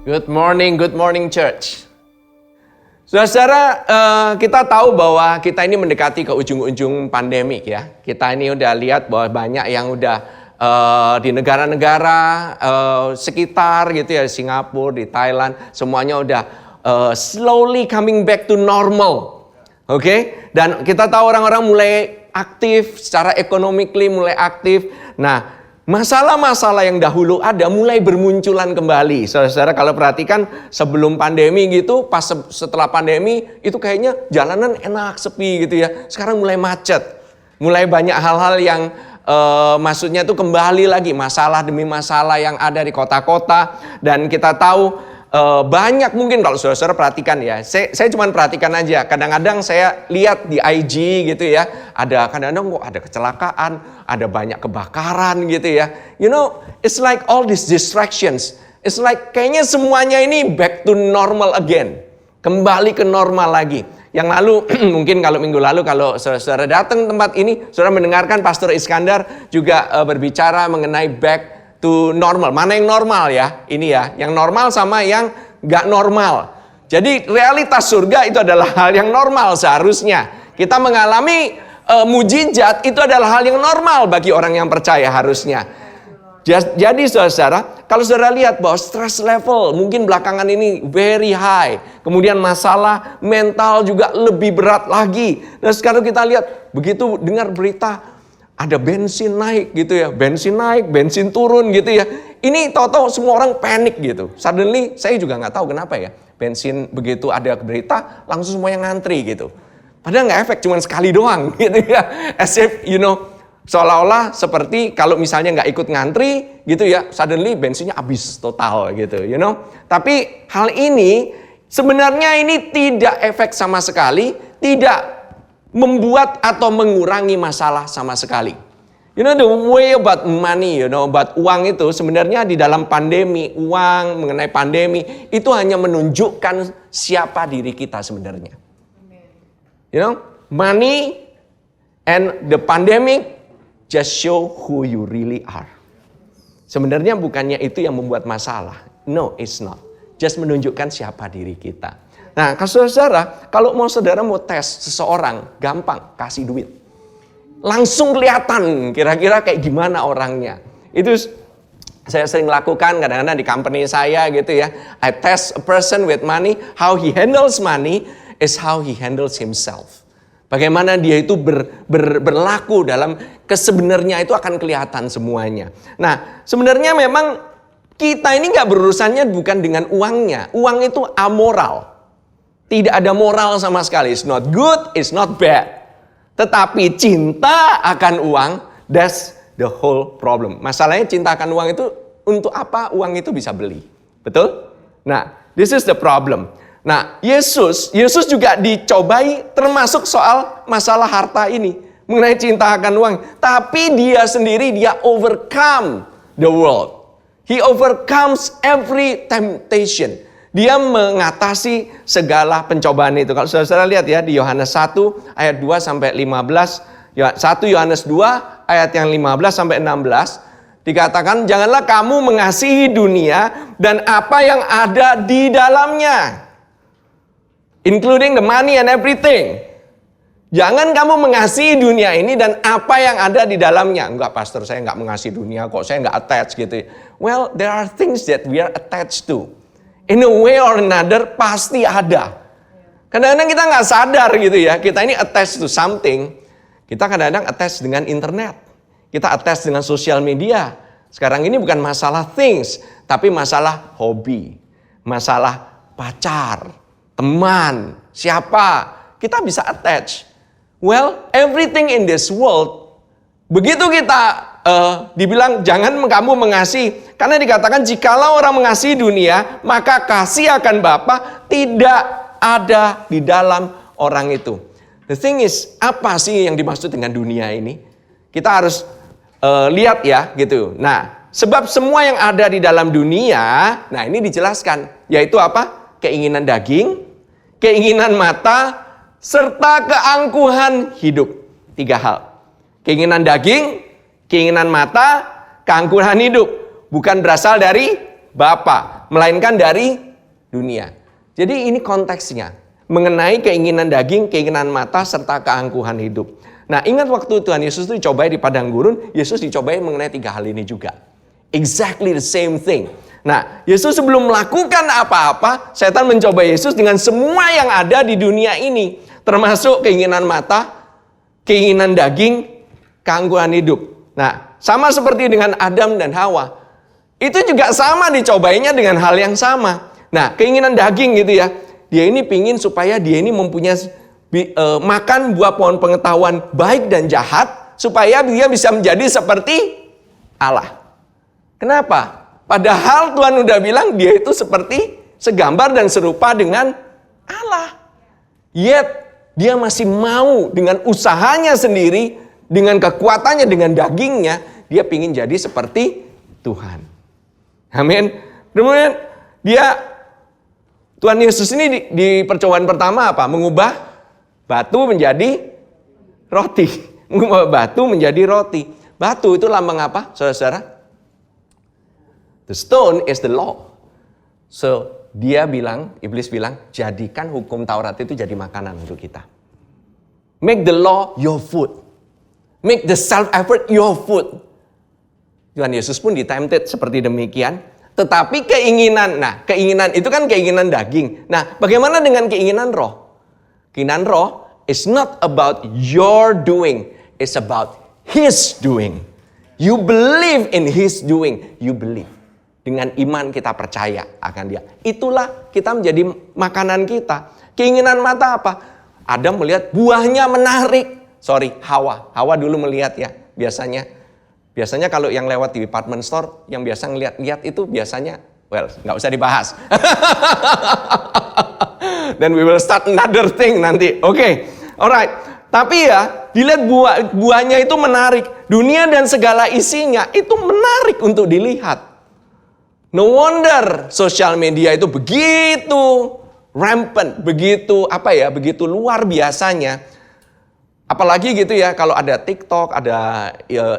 Good morning church. Saudara-saudara, kita tahu bahwa kita ini mendekati ke ujung-ujung pandemik ya. Kita ini udah lihat bahwa banyak yang udah di negara-negara sekitar gitu ya, Singapura, di Thailand, semuanya udah slowly coming back to normal. Oke? Dan kita tahu orang-orang mulai aktif, secara economically mulai aktif. Nah, masalah-masalah yang dahulu ada mulai bermunculan kembali. Saudara-saudara kalau perhatikan sebelum pandemi gitu, pas setelah pandemi itu kayaknya jalanan enak, sepi gitu ya. Sekarang mulai macet. Mulai banyak hal-hal yang maksudnya itu kembali lagi masalah demi masalah yang ada di kota-kota. Dan kita tahu banyak mungkin kalau saudara-saudara perhatikan ya. Saya cuma perhatikan aja. Kadang-kadang saya lihat di IG gitu ya. Ada kadang-kadang kok ada kecelakaan, ada banyak kebakaran gitu ya. You know, it's like all these distractions. It's like kayaknya semuanya ini back to normal again. Kembali ke normal lagi. Yang lalu mungkin kalau minggu lalu kalau saudara datang tempat ini, saudara mendengarkan Pastor Iskandar juga berbicara mengenai back to normal. Mana yang normal ya? Ini ya, yang normal sama yang gak normal. Jadi realitas surga itu adalah hal yang normal seharusnya. Kita mengalami mujizat itu adalah hal yang normal bagi orang yang percaya harusnya. Jadi saudara, kalau saudara lihat bahwa stress level mungkin belakangan ini very high. Kemudian masalah mental juga lebih berat lagi. Dan sekarang kita lihat, begitu dengar berita ada bensin naik gitu ya, bensin naik, bensin turun gitu ya. Ini tahu-tahu semua orang panik gitu. Suddenly saya juga nggak tahu kenapa ya. Bensin begitu ada berita langsung semuanya ngantri gitu. Padahal nggak efek, cuma sekali doang gitu ya. As if you know, seolah-olah seperti kalau misalnya nggak ikut ngantri gitu ya, suddenly bensinnya habis total gitu, you know. Tapi hal ini sebenarnya ini tidak efek sama sekali, tidak membuat atau mengurangi masalah sama sekali. You know the way about money, you know, about uang itu sebenarnya di dalam pandemi, uang mengenai pandemi itu hanya menunjukkan siapa diri kita sebenarnya. You know, money and the pandemic just show who you really are. Sebenarnya bukannya itu yang membuat masalah. No, it's not. Just menunjukkan siapa diri kita. Nah, saudara, kalau saudara mau tes seseorang, gampang, kasih duit. Langsung kelihatan kira-kira kayak gimana orangnya. Itu saya sering lakukan kadang-kadang di company saya gitu ya. I test a person with money, how he handles money is how he handles himself. Bagaimana dia itu berlaku dalam kesebenarnya itu akan kelihatan semuanya. Nah, sebenarnya memang kita ini gak berurusannya bukan dengan uangnya. Uang itu amoral. Tidak ada moral sama sekali. It's not good, it's not bad. Tetapi cinta akan uang, that's the whole problem. Masalahnya cinta akan uang itu untuk apa uang itu bisa beli. Betul? Nah, this is the problem. Nah, Yesus juga dicobai termasuk soal masalah harta ini. Mengenai cinta akan uang. Tapi dia sendiri, dia overcome the world. He overcomes every temptation. Dia mengatasi segala pencobaan itu. Kalau saudara lihat ya di Yohanes 1 ayat 2 sampai 15. 1 Yohanes 2 ayat yang 15 sampai 16. Dikatakan janganlah kamu mengasihi dunia dan apa yang ada di dalamnya. Including the money and everything. Jangan kamu mengasihi dunia ini dan apa yang ada di dalamnya. Enggak pastor, saya enggak mengasihi dunia kok, saya enggak attached gitu. Well, there are things that we are attached to. In a way or another pasti ada. Kadang-kadang kita nggak sadar gitu ya. Kita ini attached to something. Kita kadang-kadang attached dengan internet. Kita attached dengan sosial media. Sekarang ini bukan masalah things. Tapi masalah hobi. Masalah pacar. Teman. Siapa. Kita bisa attach. Well, everything in this world. Begitu kita dibilang jangan kamu mengasihi. Karena dikatakan jikalau orang mengasihi dunia, maka kasih akan Bapa tidak ada di dalam orang itu. The thing is, apa sih yang dimaksud dengan dunia ini? Kita harus lihat ya gitu. Nah, sebab semua yang ada di dalam dunia, nah ini dijelaskan. Yaitu apa? Keinginan daging, keinginan mata, serta keangkuhan hidup. 3 hal. Keinginan daging, keinginan mata, keangkuhan hidup. Bukan berasal dari Bapa, melainkan dari dunia. Jadi ini konteksnya, mengenai keinginan daging, keinginan mata, serta keangkuhan hidup. Nah, ingat waktu Tuhan Yesus itu dicobai di padang gurun, Yesus dicobai mengenai 3 hal ini juga. Exactly the same thing. Nah, Yesus sebelum melakukan apa-apa, setan mencoba Yesus dengan semua yang ada di dunia ini, termasuk keinginan mata, keinginan daging, keangkuhan hidup. Nah, sama seperti dengan Adam dan Hawa. Itu juga sama dicobainya dengan hal yang sama. Nah, keinginan daging gitu ya. Dia ini pingin supaya dia ini mempunyai makan buah pohon pengetahuan baik dan jahat, supaya dia bisa menjadi seperti Allah. Kenapa? Padahal Tuhan udah bilang dia itu seperti segambar dan serupa dengan Allah. Yet dia masih mau dengan usahanya sendiri, dengan kekuatannya, dengan dagingnya, dia pingin jadi seperti Tuhan. Amin. Kemudian Tuhan Yesus ini di percobaan pertama apa? Mengubah batu menjadi roti. Mengubah batu menjadi roti. Batu itu lambang apa, saudara-saudara? The stone is the law. So, iblis bilang, jadikan hukum Taurat itu jadi makanan untuk kita. Make the law your food. Make the self-effort your food. Tuhan Yesus pun ditempted seperti demikian. Tetapi keinginan itu kan keinginan daging. Nah, bagaimana dengan keinginan roh? Keinginan roh is not about your doing. It's about His doing. You believe in His doing. You believe. Dengan iman kita percaya akan Dia. Itulah kita menjadi makanan kita. Keinginan mata apa? Adam melihat buahnya menarik. Hawa dulu melihat ya. Biasanya kalau yang lewat di department store, yang biasa ngeliat itu biasanya, nggak usah dibahas. Then we will start another thing nanti. Oke, alright. Tapi ya, dilihat buahnya itu menarik. Dunia dan segala isinya itu menarik untuk dilihat. No wonder social media itu begitu rampant, begitu luar biasanya. Apalagi gitu ya, kalau ada TikTok, ada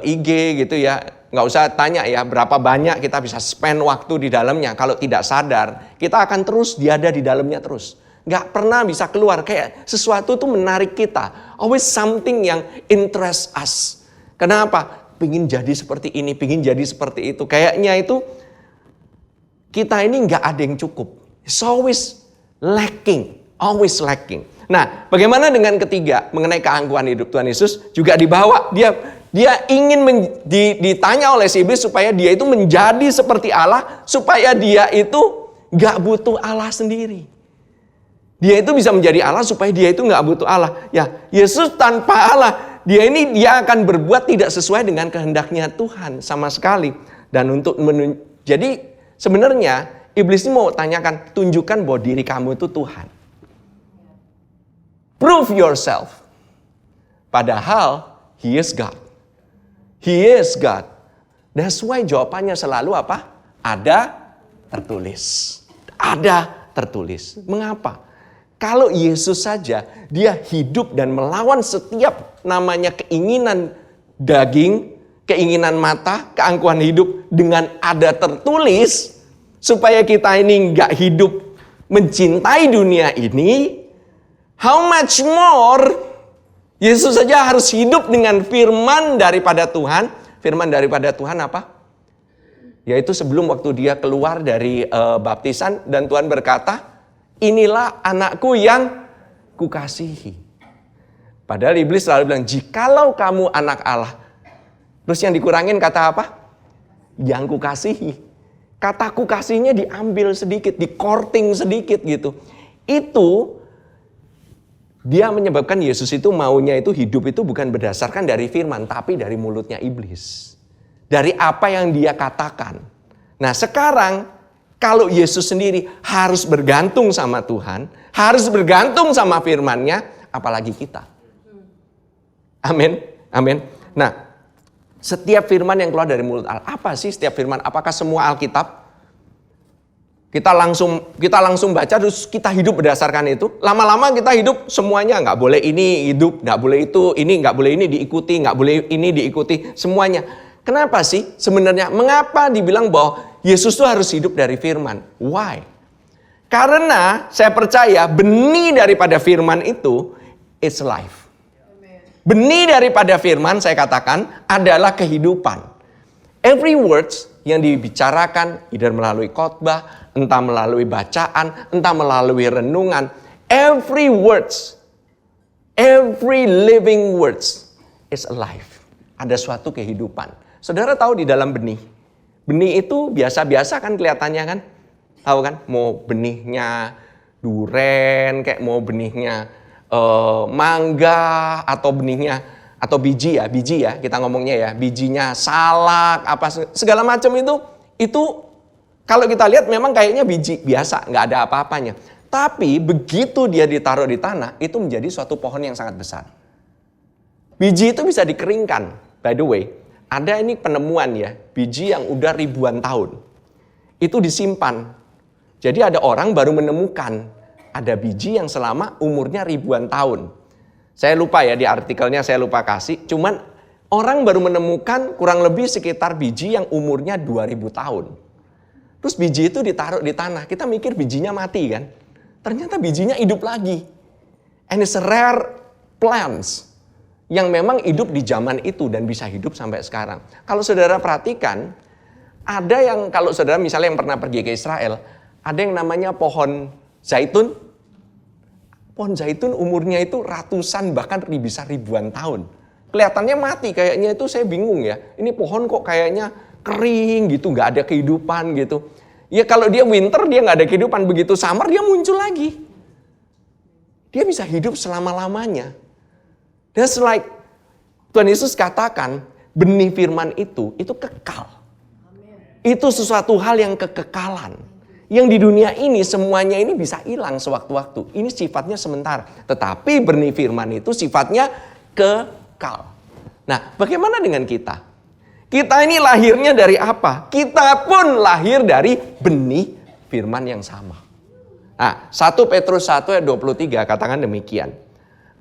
IG gitu ya, nggak usah tanya ya berapa banyak kita bisa spend waktu di dalamnya. Kalau tidak sadar, kita akan terus ada di dalamnya terus. Nggak pernah bisa keluar, kayak sesuatu itu menarik kita. Always something yang interest us. Kenapa? Pingin jadi seperti ini, pingin jadi seperti itu. Kayaknya itu, kita ini nggak ada yang cukup. It's always lacking, always lacking. Nah, bagaimana dengan ketiga mengenai keangkuhan hidup? Tuhan Yesus juga dibawa. Dia ingin ditanya oleh si iblis supaya dia itu menjadi seperti Allah, supaya dia itu nggak butuh Allah sendiri. Dia itu bisa menjadi Allah supaya dia itu nggak butuh Allah. Ya, Yesus tanpa Allah, dia akan berbuat tidak sesuai dengan kehendaknya Tuhan sama sekali. Dan jadi sebenarnya iblis ini mau tanyakan, tunjukkan bahwa diri kamu itu Tuhan. Prove yourself. Padahal He is God. He is God. That's why jawabannya selalu apa? Ada tertulis. Ada tertulis. Mengapa? Kalau Yesus saja, dia hidup dan melawan setiap namanya keinginan daging, keinginan mata, keangkuhan hidup dengan ada tertulis, supaya kita ini nggak hidup mencintai dunia ini. How much more Yesus saja harus hidup dengan firman daripada Tuhan. Firman daripada Tuhan apa? Yaitu sebelum waktu dia keluar dari baptisan dan Tuhan berkata, inilah anakku yang kukasihi. Padahal iblis selalu bilang, jikalau kamu anak Allah. Terus yang dikurangin kata apa? Yang kukasihi. Kata kukasihnya diambil sedikit, dikorting sedikit gitu. Itu dia menyebabkan Yesus itu maunya itu hidup itu bukan berdasarkan dari firman, tapi dari mulutnya iblis. Dari apa yang dia katakan. Nah sekarang, kalau Yesus sendiri harus bergantung sama Tuhan, harus bergantung sama firman-Nya, apalagi kita. Amin, amin. Nah, setiap firman yang keluar dari mulut Allah, apa sih setiap firman? Apakah semua Alkitab? Kita langsung baca terus kita hidup berdasarkan itu. Lama-lama kita hidup semuanya, nggak boleh ini hidup, nggak boleh itu, ini nggak boleh ini diikuti, nggak boleh ini diikuti, semuanya. Kenapa sih sebenarnya? Mengapa dibilang bahwa Yesus tuh harus hidup dari firman. Why? Karena saya percaya benih daripada firman itu is life. Benih daripada firman saya katakan adalah kehidupan. Every words yang dibicarakan, either melalui khotbah, entah melalui bacaan, entah melalui renungan, every words, every living words is alive. Ada suatu kehidupan. Saudara tahu di dalam benih. Benih itu biasa-biasa kan kelihatannya kan? Tahu kan? Mau benihnya duren, kayak mau benihnya mangga, atau benihnya, atau biji ya, kita ngomongnya ya, bijinya salak, apa segala macam itu kalau kita lihat memang kayaknya biji biasa, nggak ada apa-apanya. Tapi begitu dia ditaruh di tanah, itu menjadi suatu pohon yang sangat besar. Biji itu bisa dikeringkan. By the way, ada ini penemuan ya, biji yang udah ribuan tahun. Itu disimpan. Jadi ada orang baru menemukan ada biji yang selama umurnya ribuan tahun. Saya lupa ya di artikelnya, saya lupa kasih. Cuman orang baru menemukan kurang lebih sekitar biji yang umurnya 2000 tahun. Terus biji itu ditaruh di tanah. Kita mikir bijinya mati kan. Ternyata bijinya hidup lagi. And it's a rare plants yang memang hidup di zaman itu dan bisa hidup sampai sekarang. Kalau saudara perhatikan, ada yang kalau saudara misalnya yang pernah pergi ke Israel, ada yang namanya pohon zaitun. Pohon zaitun umurnya itu ratusan bahkan bisa ribuan tahun. Kelihatannya mati, kayaknya itu saya bingung ya. Ini pohon kok kayaknya kering gitu, nggak ada kehidupan gitu. Ya kalau dia winter dia nggak ada kehidupan, begitu summer dia muncul lagi. Dia bisa hidup selama-lamanya. That's like Tuhan Yesus katakan benih firman itu kekal. Itu sesuatu hal yang kekekalan. Yang di dunia ini semuanya ini bisa hilang sewaktu-waktu. Ini sifatnya sementara. Tetapi benih firman itu sifatnya kekal. Nah, bagaimana dengan kita? Kita ini lahirnya dari apa? Kita pun lahir dari benih firman yang sama. Nah, 1 Petrus 1 ayat 23 katakan demikian.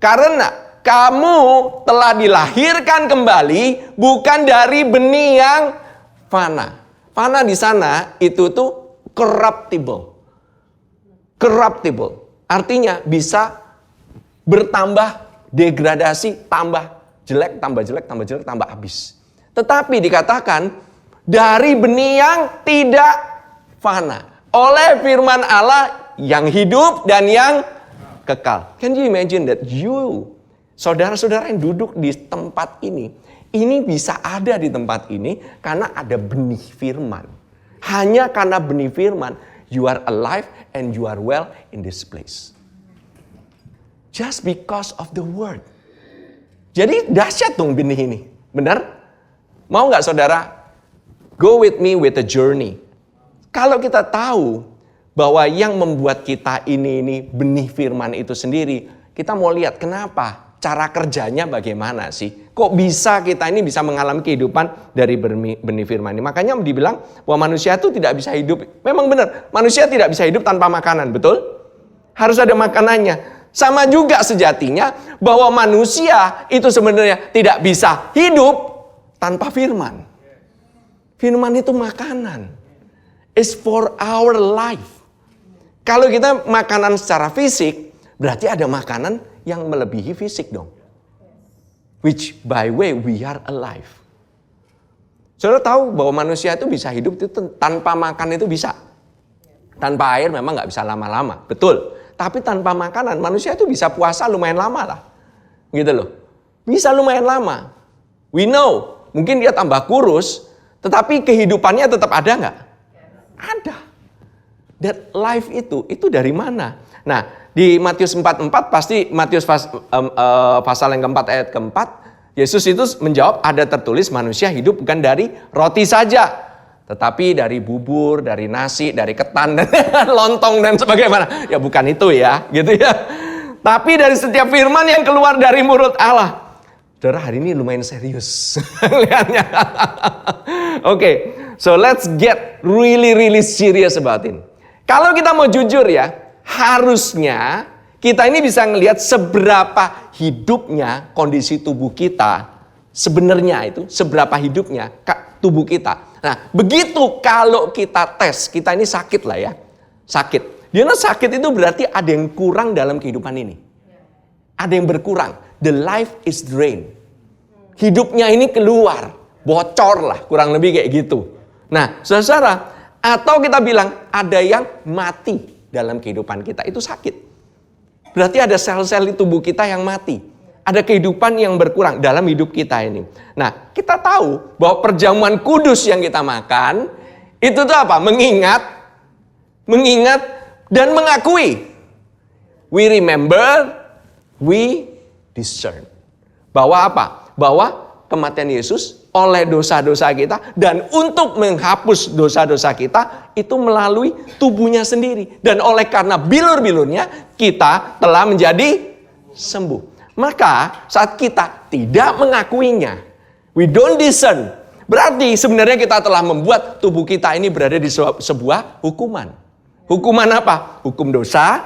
Karena kamu telah dilahirkan kembali bukan dari benih yang fana. Fana di sana itu tuh corruptible. Corruptible. Artinya bisa bertambah, degradasi, tambah jelek, tambah jelek, tambah jelek, tambah habis. Tetapi dikatakan dari benih yang tidak fana. Oleh firman Allah yang hidup dan yang kekal. Can you imagine that you, saudara-saudara yang duduk di tempat ini bisa ada di tempat ini karena ada benih firman. Hanya karena benih firman, you are alive and you are well in this place. Just because of the word. Jadi dahsyat dong benih ini. Benar? Mau nggak saudara? Go with me with a journey. Kalau kita tahu bahwa yang membuat kita ini benih firman itu sendiri, kita mau lihat kenapa? Cara kerjanya bagaimana sih? Kok bisa kita ini bisa mengalami kehidupan dari benih firman ini? Makanya dibilang bahwa manusia itu tidak bisa hidup. Memang benar, manusia tidak bisa hidup tanpa makanan, betul? Harus ada makanannya. Sama juga sejatinya bahwa manusia itu sebenarnya tidak bisa hidup tanpa firman. Firman itu makanan. It's for our life. Kalau kita makanan secara fisik, berarti ada makanan yang melebihi fisik dong. Which by way we are alive. Saudara tahu bahwa manusia itu bisa hidup itu tanpa makan itu bisa. Tanpa air memang nggak bisa lama-lama, betul. Tapi tanpa makanan manusia itu bisa puasa lumayan lama lah. Gitu loh. Bisa lumayan lama. We know, mungkin dia tambah kurus, tetapi kehidupannya tetap ada nggak? Ada. That life itu dari mana? Nah, di Matius 4:4 pasti Matius pasal yang keempat ayat keempat, Yesus itu menjawab ada tertulis manusia hidup bukan dari roti saja, tetapi dari bubur, dari nasi, dari ketan, dan lontong dan sebagaimana. Ya bukan itu ya, gitu ya. Tapi dari setiap firman yang keluar dari mulut Allah. Saudara hari ini lumayan serius lihatnya. Oke, so let's get really serious about it. Kalau kita mau jujur ya, harusnya kita ini bisa ngelihat seberapa hidupnya kondisi tubuh kita sebenarnya itu, seberapa hidupnya. tubuh kita. Nah, begitu kalau kita tes, kita ini sakit lah ya. Sakit. Dia sakit itu berarti ada yang kurang dalam kehidupan ini. Ada yang berkurang. The life is drained. Hidupnya ini keluar, bocor lah, kurang lebih kayak gitu. Nah, saudara, atau kita bilang ada yang mati dalam kehidupan kita, itu sakit. Berarti ada sel-sel di tubuh kita yang mati. Ada kehidupan yang berkurang dalam hidup kita ini. Nah, kita tahu bahwa perjamuan kudus yang kita makan, itu tuh apa? Mengingat, dan mengakui. We remember, we discern. Bahwa apa? Bahwa kematian Yesus oleh dosa-dosa kita dan untuk menghapus dosa-dosa kita itu melalui tubuhnya sendiri. Dan oleh karena bilur-bilurnya kita telah menjadi sembuh. Maka saat kita tidak mengakuinya, we don't discern, berarti sebenarnya kita telah membuat tubuh kita ini berada di sebuah hukuman. Hukuman apa? Hukum dosa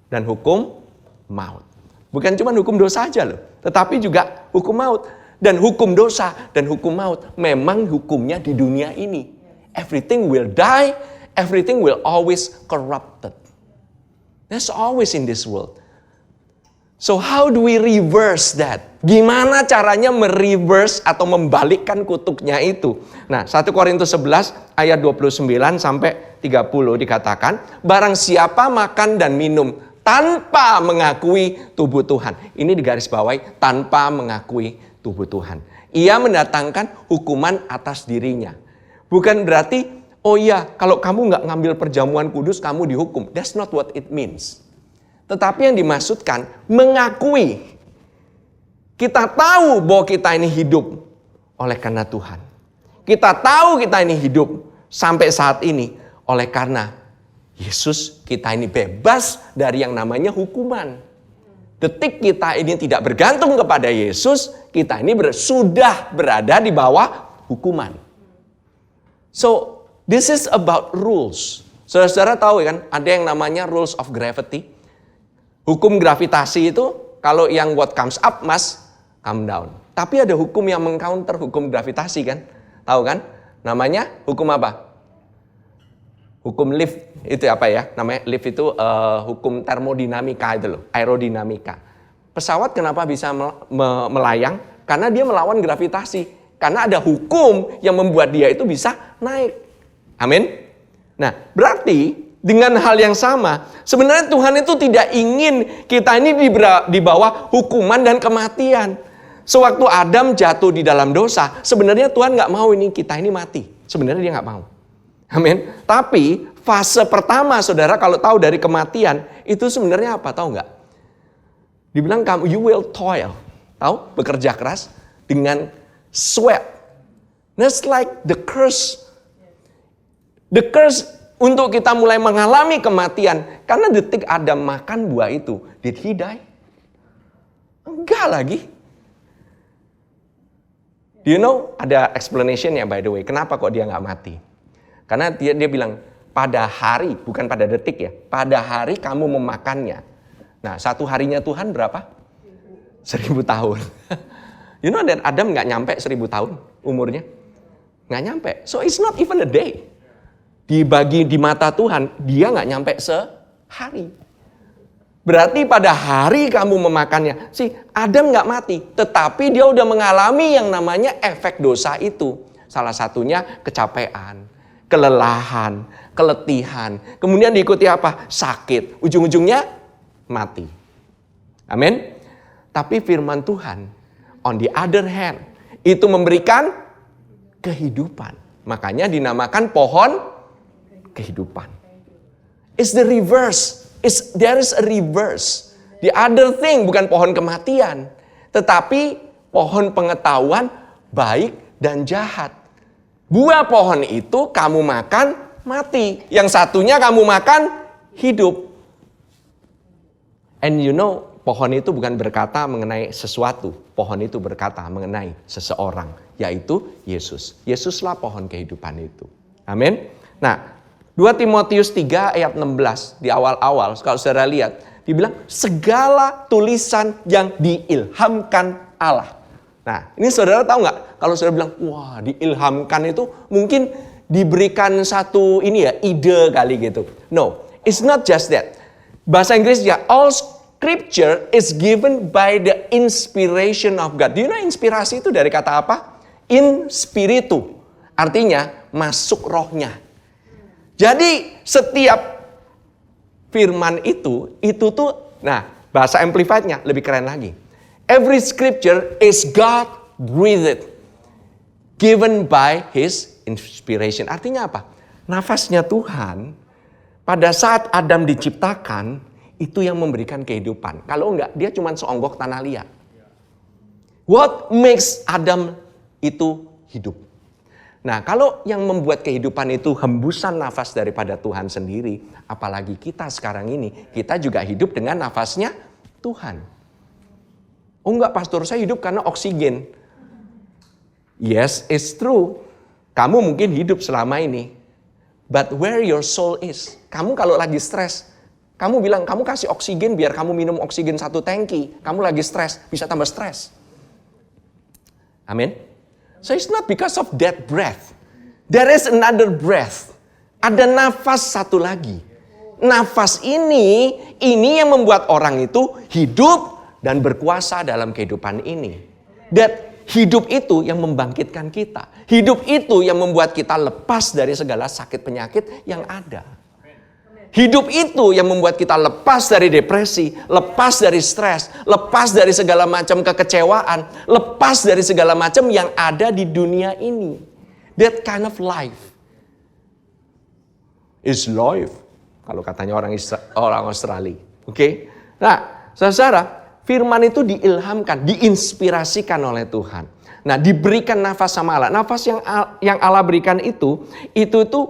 dan hukum maut. Bukan cuma hukum dosa aja loh, tetapi juga hukum maut. Dan hukum dosa dan hukum maut memang hukumnya di dunia ini. Everything will die, everything will always corrupted. That's always in this world. So how do we reverse that? Gimana caranya mereverse atau membalikkan kutuknya itu? Nah, 1 Korintus 11 ayat 29 sampai 30 dikatakan, barang siapa makan dan minum tanpa mengakui tubuh Tuhan. Ini digarisbawahi, tanpa mengakui tubuh Tuhan. Ia mendatangkan hukuman atas dirinya. Bukan berarti, oh iya, kalau kamu nggak ngambil perjamuan kudus, kamu dihukum. That's not what it means. Tetapi yang dimaksudkan, mengakui. Kita tahu bahwa kita ini hidup oleh karena Tuhan. Kita tahu kita ini hidup sampai saat ini oleh karena Yesus, kita ini bebas dari yang namanya hukuman. Detik kita ini tidak bergantung kepada Yesus, kita ini sudah berada di bawah hukuman. So, this is about rules. Saudara-saudara tahu kan, ada yang namanya rules of gravity. Hukum gravitasi itu, kalau yang what comes up must come down. Tapi ada hukum yang mengcounter hukum gravitasi kan? Tahu kan? Namanya hukum apa? Hukum lift itu apa ya? Namanya lift itu hukum termodinamika itu loh, aerodinamika. Pesawat kenapa bisa melayang? Karena dia melawan gravitasi. Karena ada hukum yang membuat dia itu bisa naik. Amin. Nah, berarti dengan hal yang sama, sebenarnya Tuhan itu tidak ingin kita ini di bawah hukuman dan kematian. Sewaktu Adam jatuh di dalam dosa, sebenarnya Tuhan nggak mau ini kita ini mati. Sebenarnya dia nggak mau. Amin. Tapi fase pertama saudara kalau tahu dari kematian itu sebenarnya apa? Tahu nggak? Dibilang kamu you will toil. Tahu? Bekerja keras dengan sweat. That's like the curse. The curse untuk kita mulai mengalami kematian. Karena detik Adam makan buah itu, did he die? Enggak lagi. Do you know? Ada explanation ya by the way. Kenapa kok dia nggak mati? Karena dia bilang, pada hari, bukan pada detik ya, pada hari kamu memakannya. Nah, satu harinya Tuhan berapa? 1000 tahun. You know that Adam nggak nyampe 1000 tahun umurnya? Nggak nyampe. So it's not even a day. Dibagi di mata Tuhan, dia nggak nyampe sehari. Berarti pada hari kamu memakannya, si Adam nggak mati. Tetapi dia udah mengalami yang namanya efek dosa itu. Salah satunya kecapean, kelelahan, keletihan. Kemudian diikuti apa? Sakit. Ujung-ujungnya mati. Amin. Tapi firman Tuhan, on the other hand, itu memberikan kehidupan. Makanya dinamakan pohon kehidupan. It's the reverse. There is a reverse. The other thing bukan pohon kematian. Tetapi pohon pengetahuan baik dan jahat. Buah pohon itu kamu makan, mati. Yang satunya kamu makan, hidup. And you know, pohon itu bukan berkata mengenai sesuatu. Pohon itu berkata mengenai seseorang, yaitu Yesus. Yesuslah pohon kehidupan itu. Amin. Nah, 2 Timotius 3 ayat 16 di awal-awal, kalau saudara lihat, dibilang segala tulisan yang diilhamkan Allah. Nah, ini saudara tahu nggak? Kalau saudara bilang, wah diilhamkan itu mungkin diberikan satu ide kali gitu. No, it's not just that. Bahasa Inggris ya, all scripture is given by the inspiration of God. Do you know inspirasi itu dari kata apa? In spiritu. Artinya masuk rohnya. Jadi setiap firman itu tuh, nah bahasa amplified-nya lebih keren lagi. Every scripture is God breathed, given by His inspiration. Artinya apa? Nafasnya Tuhan pada saat Adam diciptakan itu yang memberikan kehidupan. Kalau enggak, dia cuma seonggok tanah liat. What makes Adam itu hidup? Nah, kalau yang membuat kehidupan itu hembusan nafas daripada Tuhan sendiri, apalagi kita sekarang ini, kita juga hidup dengan nafasnya Tuhan. Oh enggak pastor, saya hidup karena oksigen. Yes, it's true. Kamu mungkin hidup selama ini. But where your soul is? Kamu kalau lagi stres, kamu bilang kamu kasih oksigen biar kamu minum oksigen 1 tangki. Kamu lagi stres, bisa tambah stres. Amin. So it's not because of that breath. There is another breath. Ada nafas satu lagi. Nafas ini yang membuat orang itu hidup dan berkuasa dalam kehidupan ini. That hidup itu yang membangkitkan kita. Hidup itu yang membuat kita lepas dari segala sakit penyakit yang ada. Hidup itu yang membuat kita lepas dari depresi, lepas dari stres, lepas dari segala macam kekecewaan, lepas dari segala macam yang ada di dunia ini. That kind of life is life. Kalau katanya orang Australia. Oke? Nah, saudara, firman itu diilhamkan, diinspirasikan oleh Tuhan. Nah, diberikan nafas sama Allah. Nafas yang Allah berikan itu tuh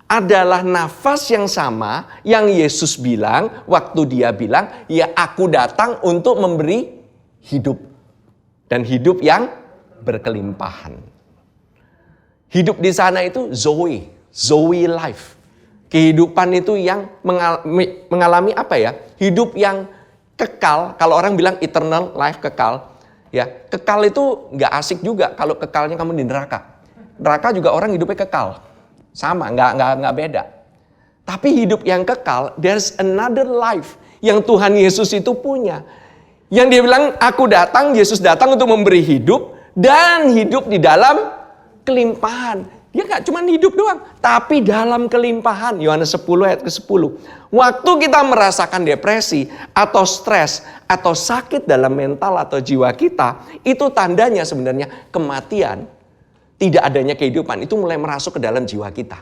adalah nafas yang sama yang Yesus bilang waktu dia bilang, ya aku datang untuk memberi hidup. Dan hidup yang berkelimpahan. Hidup di sana itu Zoe life. Kehidupan itu yang mengalami apa ya? Hidup yang kekal. Kalau orang bilang eternal life, kekal. Ya, kekal itu nggak asik juga kalau kekalnya kamu di neraka. Neraka juga orang hidupnya kekal. Sama, nggak beda. Tapi hidup yang kekal, there's another life yang Tuhan Yesus itu punya. Yang dia bilang, aku datang, Yesus datang untuk memberi hidup dan hidup di dalam kelimpahan. Dia gak cuma hidup doang, tapi dalam kelimpahan. Yohanes 10 ayat ke-10. Waktu kita merasakan depresi atau stres atau sakit dalam mental atau jiwa kita, itu tandanya sebenarnya kematian, tidak adanya kehidupan, itu mulai merasuk ke dalam jiwa kita.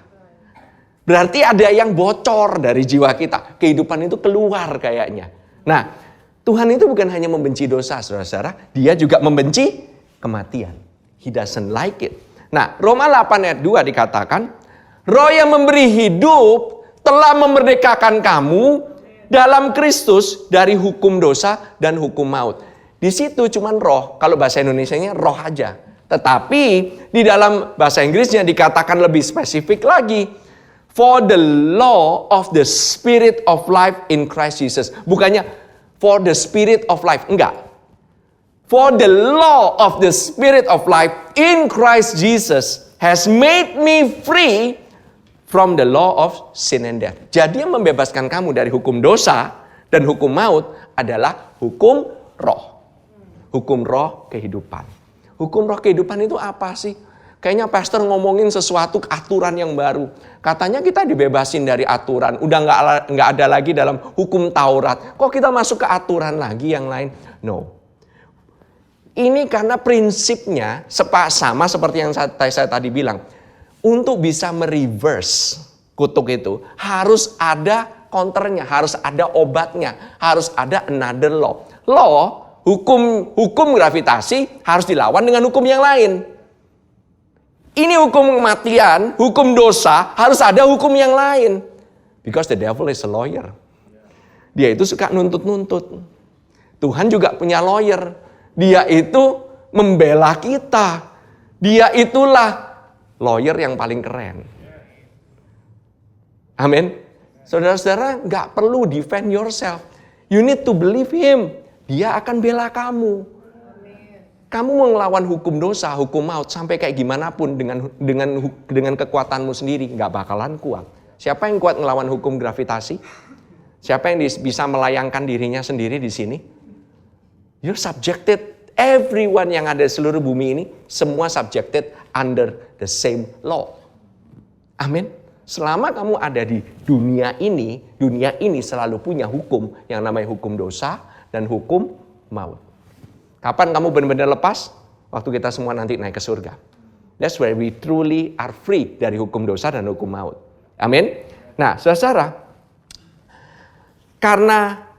Berarti ada yang bocor dari jiwa kita. Kehidupan itu keluar kayaknya. Nah, Tuhan itu bukan hanya membenci dosa, saudara-saudara. Dia juga membenci kematian. He doesn't like it. Nah, Roma 8 ayat 2 dikatakan, Roh yang memberi hidup telah memerdekakan kamu dalam Kristus dari hukum dosa dan hukum maut. Di situ cuman roh, kalau bahasa Indonesianya roh aja. Tetapi di dalam bahasa Inggrisnya dikatakan lebih spesifik lagi. For the law of the spirit of life in Christ Jesus. Bukannya for the spirit of life, enggak. For the law of the spirit of life in Christ Jesus has made me free from the law of sin and death. Jadi yang membebaskan kamu dari hukum dosa dan hukum maut adalah hukum roh. Hukum roh kehidupan. Hukum roh kehidupan itu apa sih? Kayaknya pastor ngomongin sesuatu aturan yang baru. Katanya kita dibebasin dari aturan. Udah nggak ada lagi dalam hukum Taurat. Kok kita masuk ke aturan lagi yang lain? No. Ini karena prinsipnya sama seperti yang saya tadi bilang. Untuk bisa mereverse kutuk itu, harus ada counternya, harus ada obatnya, harus ada another law. Law, hukum gravitasi harus dilawan dengan hukum yang lain. Ini hukum kematian, hukum dosa, harus ada hukum yang lain. Because the devil is a lawyer. Dia itu suka nuntut-nuntut. Tuhan juga punya lawyer. Dia itu membela kita. Dia itulah lawyer yang paling keren. Amin. Saudara-saudara, gak perlu defend yourself. You need to believe him. Dia akan bela kamu. Kamu mau ngelawan hukum dosa, hukum maut, sampai kayak gimana pun dengan kekuatanmu sendiri, nggak bakalan kuat. Siapa yang kuat ngelawan hukum gravitasi? Siapa yang bisa melayangkan dirinya sendiri di sini? You're subjected. Everyone yang ada di seluruh bumi ini, semua subjected under the same law. Amin. Selama kamu ada di dunia ini selalu punya hukum yang namanya hukum dosa dan hukum maut. Kapan kamu benar-benar lepas? Waktu kita semua nanti naik ke surga. That's where we truly are free dari hukum dosa dan hukum maut. Amin. Nah, saudara, karena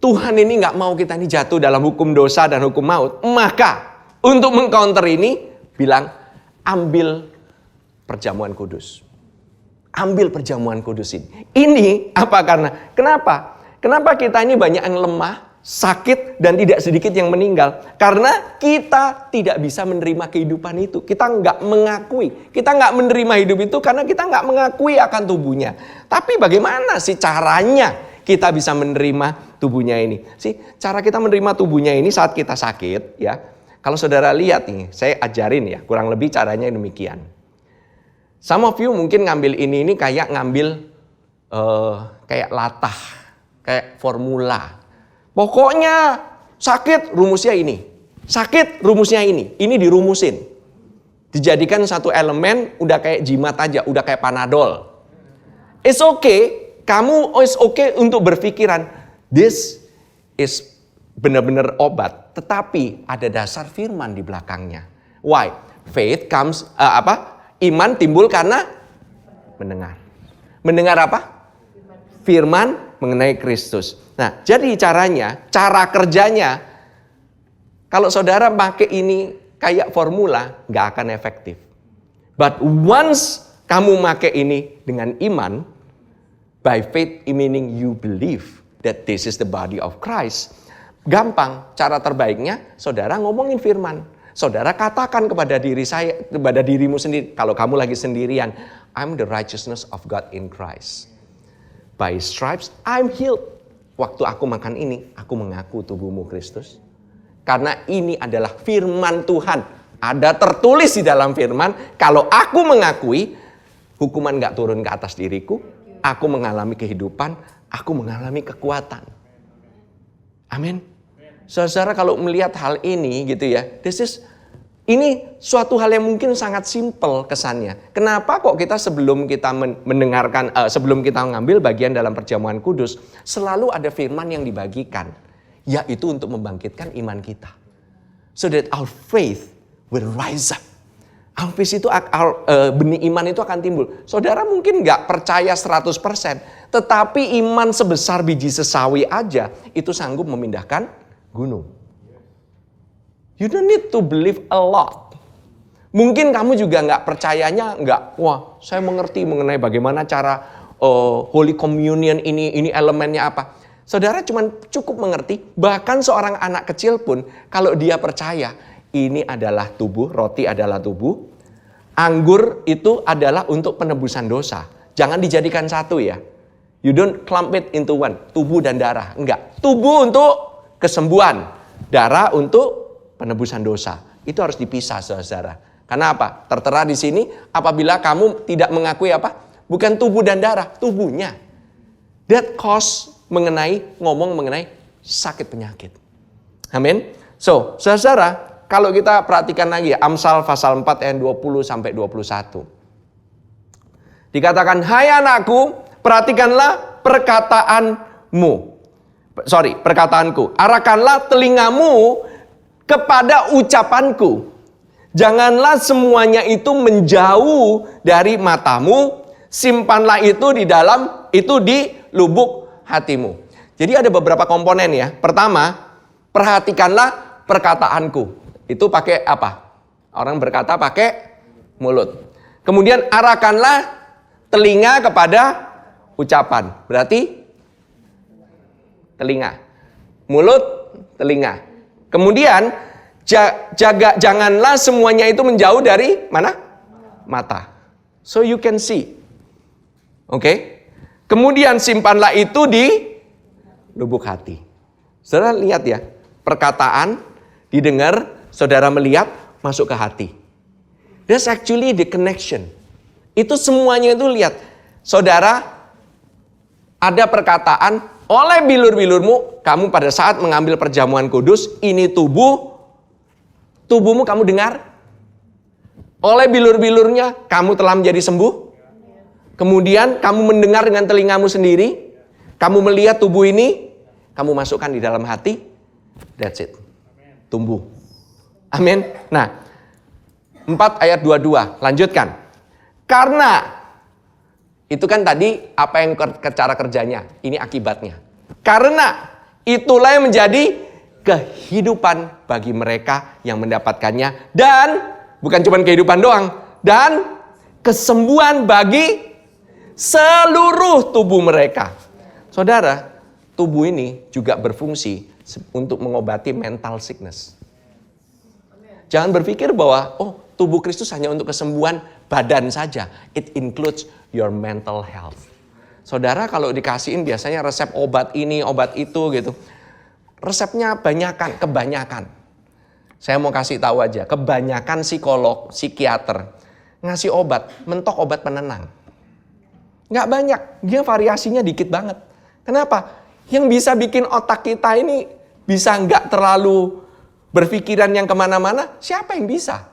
Tuhan ini nggak mau kita ini jatuh dalam hukum dosa dan hukum maut, maka untuk mengcounter ini bilang ambil perjamuan kudus. Ambil perjamuan kudus ini. Ini apa kenapa? Kenapa kita ini banyak yang lemah, sakit, dan tidak sedikit yang meninggal? Karena kita tidak bisa menerima kehidupan itu. Kita nggak mengakui. Kita nggak menerima hidup itu karena kita nggak mengakui akan tubuhnya. Tapi bagaimana sih caranya kita bisa menerima tubuhnya ini? Cara kita menerima tubuhnya ini saat kita sakit, ya. Kalau saudara lihat nih, saya ajarin ya, kurang lebih caranya demikian. Some of you mungkin ngambil ini kayak ngambil kayak latah, kayak formula. Pokoknya sakit rumusnya ini. Sakit rumusnya ini. Ini dirumusin. Dijadikan satu elemen udah kayak jimat aja, udah kayak Panadol. It's okay. Kamu is okay untuk berpikiran this is benar-benar obat, tetapi ada dasar firman di belakangnya. Why? Faith comes Iman timbul karena mendengar. Mendengar apa? Firman mengenai Kristus. Nah, jadi cara kerjanya, kalau saudara pakai ini kayak formula, nggak akan efektif. But once kamu pakai ini dengan iman, by faith meaning you believe that this is the body of Christ. Gampang, cara terbaiknya saudara ngomongin firman. Saudara katakan kepada dirimu sendiri, kalau kamu lagi sendirian, I'm the righteousness of God in Christ. By stripes I'm healed. Waktu aku makan ini, aku mengaku tubuhmu Kristus. Karena ini adalah firman Tuhan. Ada tertulis di dalam firman, kalau aku mengakui, hukuman gak turun ke atas diriku. Aku mengalami kehidupan, aku mengalami kekuatan. Amin. Saudara kalau melihat hal ini gitu ya, ini suatu hal yang mungkin sangat simpel kesannya. Kenapa kok kita sebelum kita mendengarkan, sebelum kita mengambil bagian dalam perjamuan kudus, selalu ada firman yang dibagikan, yaitu untuk membangkitkan iman kita. So that our faith will rise up. Our faith itu, benih iman itu akan timbul. Saudara mungkin nggak percaya 100%, tetapi iman sebesar biji sesawi aja, itu sanggup memindahkan gunung. You don't need to believe a lot. Mungkin kamu juga nggak percayanya, wah saya mengerti mengenai bagaimana cara Holy Communion ini elemennya apa. Saudara cuma cukup mengerti, bahkan seorang anak kecil pun kalau dia percaya ini adalah tubuh, roti adalah tubuh, anggur itu adalah untuk penebusan dosa. Jangan dijadikan satu ya. You don't clump it into one, tubuh dan darah. Enggak, tubuh untuk kesembuhan, darah untuk penebusan dosa. Itu harus dipisah, saudara. Karena apa? Tertera di sini, apabila kamu tidak mengakui apa? Bukan tubuh dan darah, tubuhnya. That cause ngomong mengenai sakit penyakit. Amin. So, saudara, kalau kita perhatikan lagi ya, Amsal pasal 4 ayat 20 sampai 21. Dikatakan, hai anakku, perhatikanlah perkataanku. Arahkanlah telingamu kepada ucapanku. Janganlah semuanya itu menjauh dari matamu. Simpanlah itu di lubuk hatimu. Jadi ada beberapa komponen ya. Pertama, perhatikanlah perkataanku. Itu pakai apa? Orang berkata pakai mulut. Kemudian arahkanlah telinga kepada ucapan. Berarti telinga. Mulut, telinga. Kemudian janganlah semuanya itu menjauh dari mana? Mata. So you can see. Oke. Kemudian simpanlah itu di lubuk hati. Saudara lihat ya, perkataan didengar, saudara melihat, masuk ke hati. That's actually the connection. Itu semuanya itu lihat. Saudara, ada perkataan, oleh bilur-bilurmu, kamu pada saat mengambil perjamuan kudus, ini tubuhmu kamu dengar. Oleh bilur-bilurnya, kamu telah menjadi sembuh. Kemudian kamu mendengar dengan telingamu sendiri. Kamu melihat tubuh ini, kamu masukkan di dalam hati. That's it. Tumbuh. Amin. Nah, 4 ayat 22. Lanjutkan. Karena, itu kan tadi apa yang cara kerjanya. Ini akibatnya. Karena itulah yang menjadi kehidupan bagi mereka yang mendapatkannya. Dan bukan cuma kehidupan doang. Dan kesembuhan bagi seluruh tubuh mereka. Saudara, tubuh ini juga berfungsi untuk mengobati mental sickness. Jangan berpikir bahwa, tubuh Kristus hanya untuk kesembuhan badan saja. It includes your mental health. Saudara kalau dikasihin biasanya resep obat ini, obat itu gitu. Resepnya kebanyakan. Saya mau kasih tahu aja, kebanyakan psikolog, psikiater ngasih obat, mentok obat penenang. Nggak banyak, dia variasinya dikit banget. Kenapa? Yang bisa bikin otak kita ini bisa nggak terlalu berpikiran yang kemana-mana, siapa yang bisa?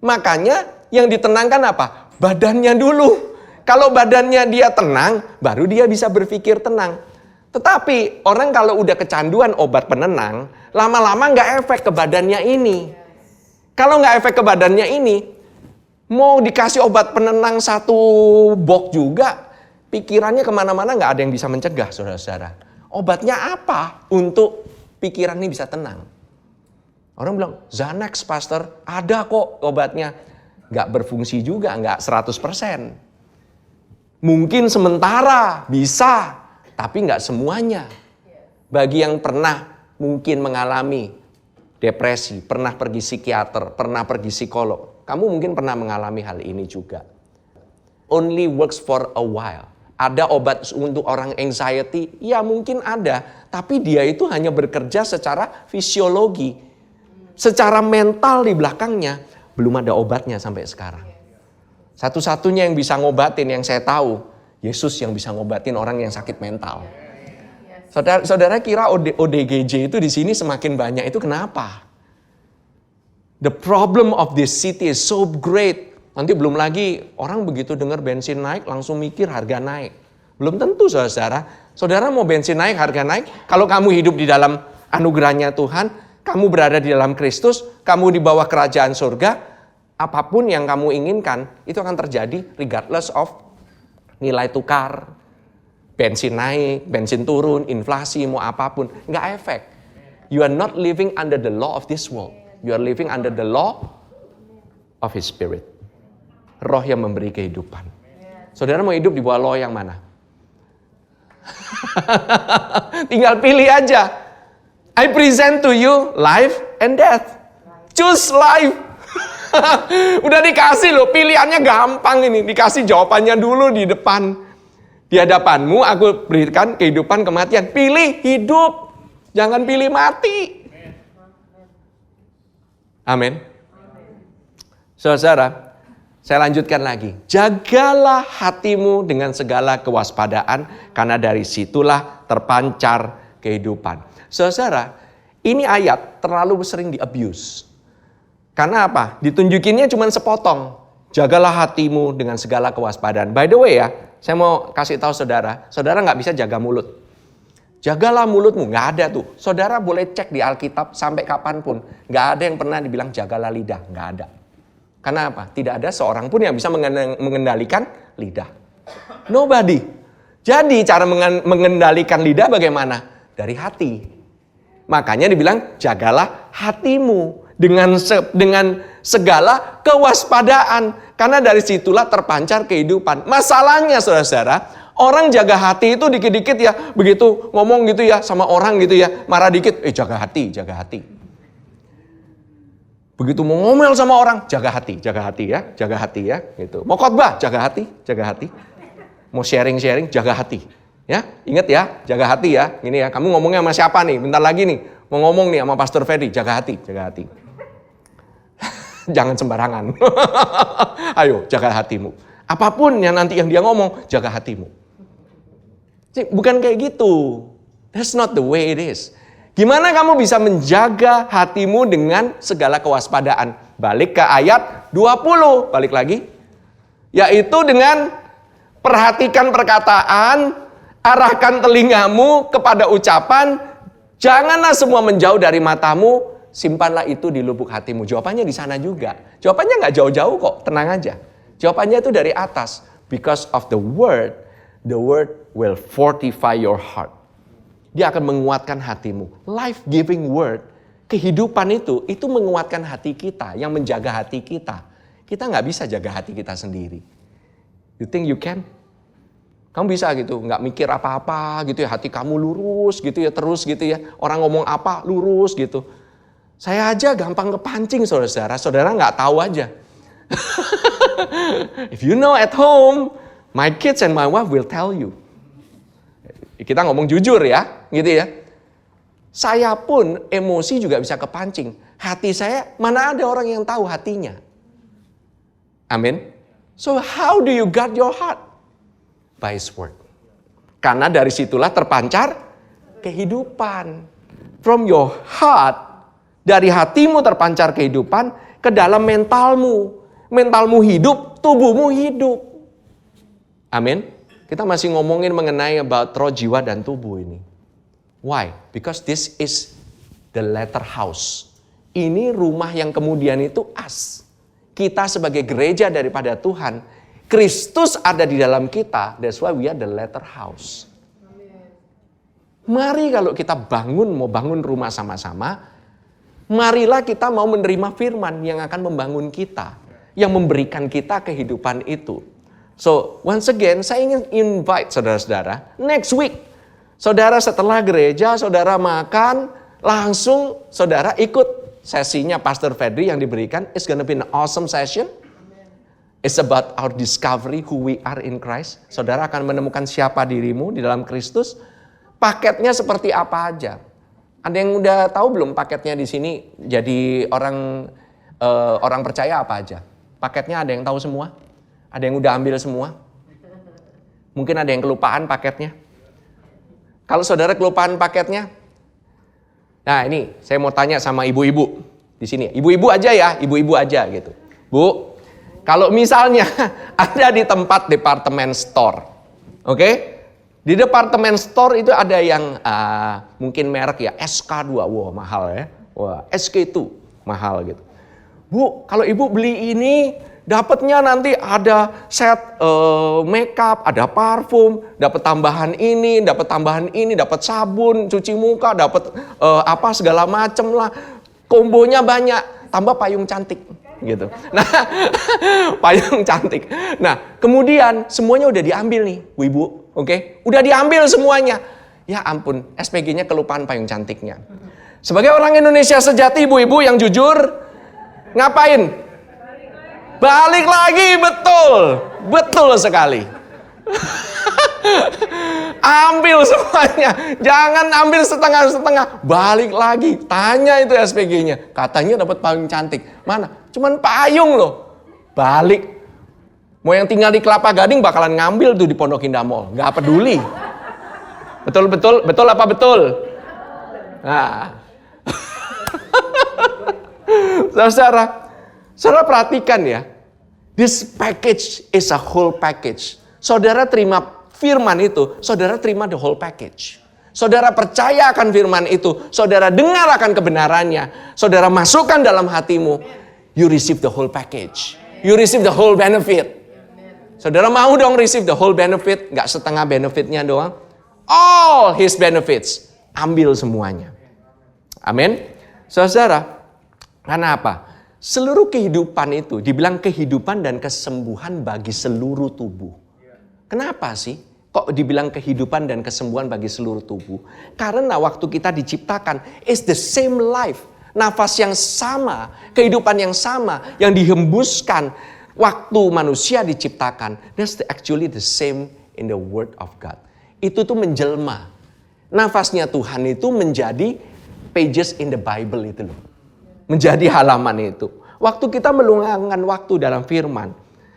Makanya yang ditenangkan apa? Badannya dulu. Kalau badannya dia tenang, baru dia bisa berpikir tenang. Tetapi orang kalau udah kecanduan obat penenang, lama-lama nggak efek ke badannya ini. Kalau nggak efek ke badannya ini, mau dikasih obat penenang 1 box juga, pikirannya kemana-mana nggak ada yang bisa mencegah, saudara-saudara. Obatnya apa untuk pikiran ini bisa tenang? Orang bilang, Xanax, Pastor, ada kok obatnya. Nggak berfungsi juga, nggak 100%. Mungkin sementara bisa, tapi nggak semuanya. Bagi yang pernah mungkin mengalami depresi, pernah pergi psikiater, pernah pergi psikolog, kamu mungkin pernah mengalami hal ini juga. Only works for a while. Ada obat untuk orang anxiety? Ya mungkin ada, tapi dia itu hanya bekerja secara fisiologi. Secara mental di belakangnya, belum ada obatnya sampai sekarang. Satu-satunya yang bisa ngobatin yang saya tahu, Yesus yang bisa ngobatin orang yang sakit mental. Saudara kira ODGJ itu di sini semakin banyak, itu kenapa? The problem of this city is so great. Nanti belum lagi orang begitu dengar bensin naik langsung mikir harga naik. Belum tentu saudara. Saudara mau bensin naik, harga naik. Kalau kamu hidup di dalam anugerahnya Tuhan, kamu berada di dalam Kristus, kamu di bawah kerajaan surga, apapun yang kamu inginkan, itu akan terjadi regardless of nilai tukar, bensin naik, bensin turun, inflasi, mau apapun. Nggak efek. You are not living under the law of this world. You are living under the law of His Spirit. Roh yang memberi kehidupan. Saudara mau hidup di bawah law yang mana? Tinggal pilih aja. I present to you life and death. Choose life. Udah dikasih loh, pilihannya gampang ini. Dikasih jawabannya dulu di depan. Di hadapanmu aku berikan kehidupan kematian. Pilih hidup. Jangan pilih mati. Amin. Saudara, saya lanjutkan lagi. Jagalah hatimu dengan segala kewaspadaan, karena dari situlah terpancar kehidupan. Saudara, ini ayat terlalu sering di-abuse. Karena apa? Ditunjukinnya cuma sepotong. Jagalah hatimu dengan segala kewaspadaan. By the way ya, saya mau kasih tahu saudara, saudara nggak bisa jaga mulut. Jagalah mulutmu, nggak ada tuh. Saudara boleh cek di Alkitab sampai kapanpun. Nggak ada yang pernah dibilang jagalah lidah, nggak ada. Karena apa? Tidak ada seorang pun yang bisa mengendalikan lidah. Nobody. Jadi cara mengendalikan lidah bagaimana? Dari hati. Makanya dibilang jagalah hatimu dengan segala kewaspadaan. Karena dari situlah terpancar kehidupan. Masalahnya saudara-saudara, orang jaga hati itu dikit-dikit ya, begitu ngomong gitu ya sama orang gitu ya, marah dikit, jaga hati, jaga hati. Begitu mau ngomel sama orang, jaga hati ya, jaga hati ya, gitu. Mau khotbah, jaga hati. Mau sharing, jaga hati. Ya, ingat ya, jaga hati ya. Ini ya, kamu ngomongnya sama siapa nih? Bentar lagi nih, mau ngomong nih sama Pastor Ferry, jaga hati. Jangan sembarangan. Ayo, jaga hatimu. Apapun yang nanti yang dia ngomong, jaga hatimu. Bukan kayak gitu. That's not the way it is. Gimana kamu bisa menjaga hatimu dengan segala kewaspadaan? Balik ke ayat 20. Balik lagi. Yaitu dengan perhatikan perkataan, arahkan telingamu kepada ucapan, janganlah semua menjauh dari matamu, simpanlah itu di lubuk hatimu. Jawabannya di sana juga. Jawabannya nggak jauh-jauh kok, tenang aja. Jawabannya itu dari atas. Because of the word will fortify your heart. Dia akan menguatkan hatimu. Life-giving word, kehidupan itu menguatkan hati kita, yang menjaga hati kita. Kita nggak bisa jaga hati kita sendiri. You think you can? Kamu bisa gitu, nggak mikir apa-apa gitu ya, hati kamu lurus gitu ya, terus gitu ya. Orang ngomong apa, lurus gitu. Saya aja gampang kepancing saudara nggak tahu aja. If you know at home, my kids and my wife will tell you. Kita ngomong jujur ya, gitu ya. Saya pun emosi juga bisa kepancing. Hati saya, mana ada orang yang tahu hatinya. Amin. So how do you guard your heart? By His word. Karena dari situlah terpancar kehidupan. From your heart, dari hatimu terpancar kehidupan ke dalam mentalmu. Mentalmu hidup, tubuhmu hidup. Amin. Kita masih ngomongin mengenai about roh, jiwa, dan tubuh ini. Why? Because this is the latter house. Ini rumah yang kemudian itu us. Kita sebagai gereja daripada Tuhan, Kristus ada di dalam kita. That's why we are the latter house. Mari kalau kita mau bangun rumah sama-sama, marilah kita mau menerima firman yang akan membangun kita, yang memberikan kita kehidupan itu. So, once again, saya ingin invite saudara-saudara, next week, saudara setelah gereja, saudara makan, langsung saudara ikut sesinya Pastor Fedri yang diberikan. It's gonna be an awesome session. It's about our discovery who we are in Christ. Saudara akan menemukan siapa dirimu di dalam Kristus. Paketnya seperti apa aja. Ada yang udah tahu belum paketnya di sini jadi orang percaya apa aja? Paketnya ada yang tahu semua? Ada yang udah ambil semua? Mungkin ada yang kelupaan paketnya. Kalau saudara kelupaan paketnya, nah ini saya mau tanya sama ibu-ibu di sini. Ibu-ibu aja ya, ibu-ibu aja gitu. Bu, kalau misalnya ada di tempat department store, oke? Di department store itu ada yang mungkin merek ya, SK2, wah mahal ya. Wah, SK2, mahal gitu. Bu, kalau ibu beli ini, dapatnya nanti ada set makeup, ada parfum, dapat tambahan ini, dapat sabun, cuci muka, dapat segala macem lah. Kombonya banyak, tambah payung cantik gitu. Nah, payung cantik. Nah, kemudian semuanya udah diambil nih, Bu Ibu, oke? Udah diambil semuanya. Ya ampun, SPG-nya kelupaan payung cantiknya. Sebagai orang Indonesia sejati, Ibu-ibu yang jujur, ngapain? Balik lagi, betul sekali. Ambil semuanya, jangan ambil setengah-setengah, balik lagi, tanya itu SPG-nya, katanya dapat payung cantik, mana? Cuman payung loh, balik. Mau yang tinggal di Kelapa Gading bakalan ngambil tuh di Pondok Indah Mall, nggak peduli. Betul apa betul? Nah, Saudara perhatikan ya, this package is a whole package. Saudara terima firman itu, saudara terima the whole package. Saudara percaya akan firman itu, saudara dengar akan kebenarannya, saudara masukkan dalam hatimu, you receive the whole package. You receive the whole benefit. Saudara mau dong receive the whole benefit, gak setengah benefitnya doang. All his benefits, ambil semuanya. Amin. Saudara, karena apa? Seluruh kehidupan itu dibilang kehidupan dan kesembuhan bagi seluruh tubuh. Kenapa sih kok dibilang kehidupan dan kesembuhan bagi seluruh tubuh? Karena waktu kita diciptakan, it's the same life. Nafas yang sama, kehidupan yang sama, yang dihembuskan waktu manusia diciptakan. That's actually the same in the word of God. Itu tuh menjelma. Nafasnya Tuhan itu menjadi pages in the Bible itu loh. Menjadi halaman itu. Waktu kita meluangkan waktu dalam firman,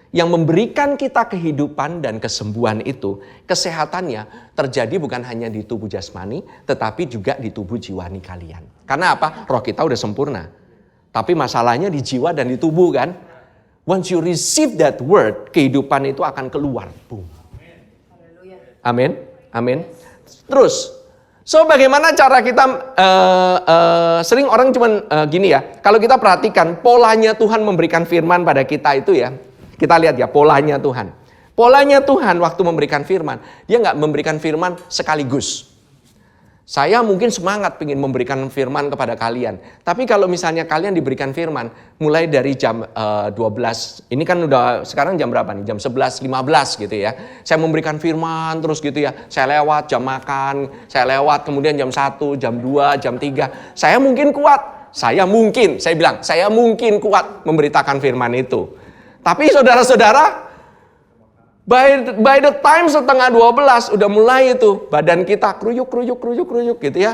yang memberikan kita kehidupan dan kesembuhan itu, kesehatannya terjadi bukan hanya di tubuh jasmani, tetapi juga di tubuh jiwani kalian. Karena apa? Roh kita udah sempurna. Tapi masalahnya di jiwa dan di tubuh kan. Once you receive that word, kehidupan itu akan keluar. Boom. Amin. Amin. Terus, so bagaimana cara kita, sering orang cuman gini ya. Kalau kita perhatikan polanya Tuhan memberikan firman pada kita itu ya. Kita lihat ya polanya Tuhan. Polanya Tuhan waktu memberikan firman. Dia nggak memberikan firman sekaligus. Saya mungkin semangat ingin memberikan firman kepada kalian. Tapi kalau misalnya kalian diberikan firman mulai dari jam 12. Ini kan udah sekarang jam berapa nih? Jam 11.15 gitu ya. Saya memberikan firman terus gitu ya. Saya lewat jam makan. Saya lewat kemudian jam 1, jam 2, jam 3. Saya mungkin kuat. Saya mungkin kuat memberitakan firman itu. Tapi saudara-saudara, by the time 11:30 udah mulai itu badan kita kruyuk gitu ya.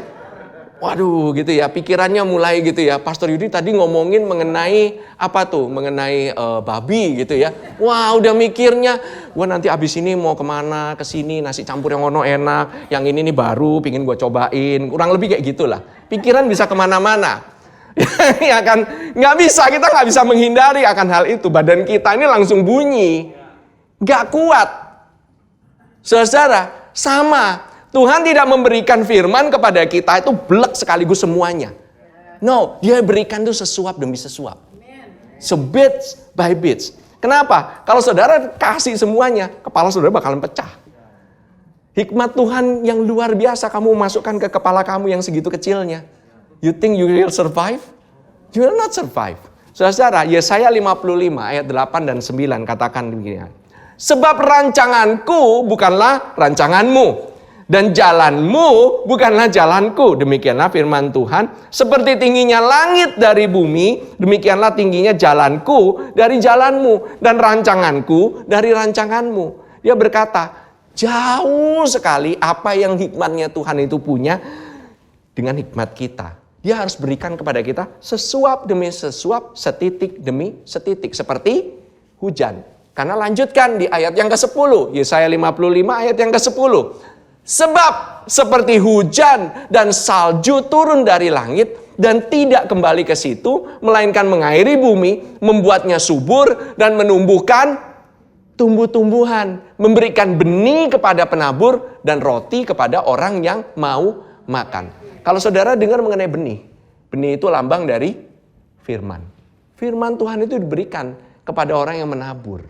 Waduh gitu ya, pikirannya mulai gitu ya. Pastor Yudi tadi ngomongin mengenai apa tuh? Mengenai babi gitu ya. Wah udah mikirnya, gua nanti abis ini mau kemana, kesini nasi campur yang ono enak, yang ini nih baru, pingin gua cobain. Kurang lebih kayak gitulah. Pikiran bisa kemana-mana. Ya kan, kita nggak bisa menghindari akan hal itu. Badan kita ini langsung bunyi, nggak kuat. Saudara, sama. Tuhan tidak memberikan firman kepada kita itu blek sekaligus semuanya. No, dia berikan itu sesuap demi sesuap. So bits by bits. Kenapa? Kalau saudara kasih semuanya, kepala saudara bakalan pecah. Hikmat Tuhan yang luar biasa kamu masukkan ke kepala kamu yang segitu kecilnya. You think you will survive? You will not survive. Saudara, Yesaya 55 ayat 8 dan 9 katakan begini. Sebab rancanganku bukanlah rancanganmu, dan jalanmu bukanlah jalanku. Demikianlah firman Tuhan. Seperti tingginya langit dari bumi, demikianlah tingginya jalanku dari jalanmu, dan rancanganku dari rancanganmu. Dia berkata, jauh sekali apa yang hikmatnya Tuhan itu punya dengan hikmat kita. Dia harus berikan kepada kita sesuap demi sesuap, setitik demi setitik. Seperti hujan. Karena lanjutkan di ayat yang ke-10. Yesaya 55 ayat yang ke-10. Sebab seperti hujan dan salju turun dari langit dan tidak kembali ke situ, melainkan mengairi bumi, membuatnya subur dan menumbuhkan tumbuh-tumbuhan, memberikan benih kepada penabur dan roti kepada orang yang mau makan. Kalau saudara dengar mengenai benih, benih itu lambang dari firman. Firman Tuhan itu diberikan kepada orang yang menabur.